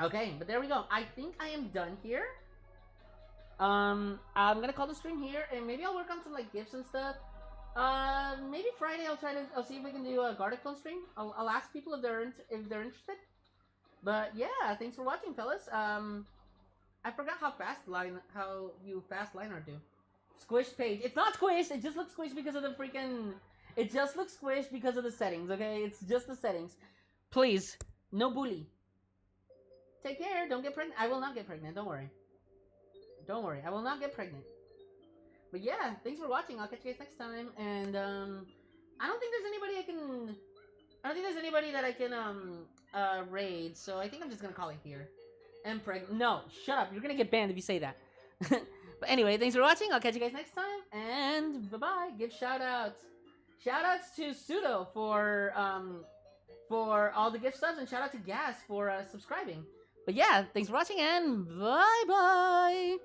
Okay, but there we go. I think I am done here. I'm gonna call the stream here, and maybe I'll work on some like gifts and stuff. Maybe Friday I'll see if we can do a Gartic phone stream. I'll ask people if they're interested. But yeah, thanks for watching, fellas. I forgot how you fast Lionheart do. Squish page. It's not squished. It just looks squished because of the freaking. It just looks squished because of the settings. Okay, it's just the settings. Please, no bully. Take care. Don't get pregnant. I will not get pregnant. Don't worry. Don't worry. I will not get pregnant. But yeah, thanks for watching. I'll catch you guys next time. And I don't think there's anybody I can. I don't think there's anybody that I can raid. So I think I'm just gonna call it here. And No, shut up. You're gonna get banned if you say that. But anyway, thanks for watching. I'll catch you guys next time. And bye-bye. Give shout-outs. Shout-outs to Pseudo for all the gift subs. And shout-out to Gas for subscribing. But yeah, thanks for watching and bye-bye.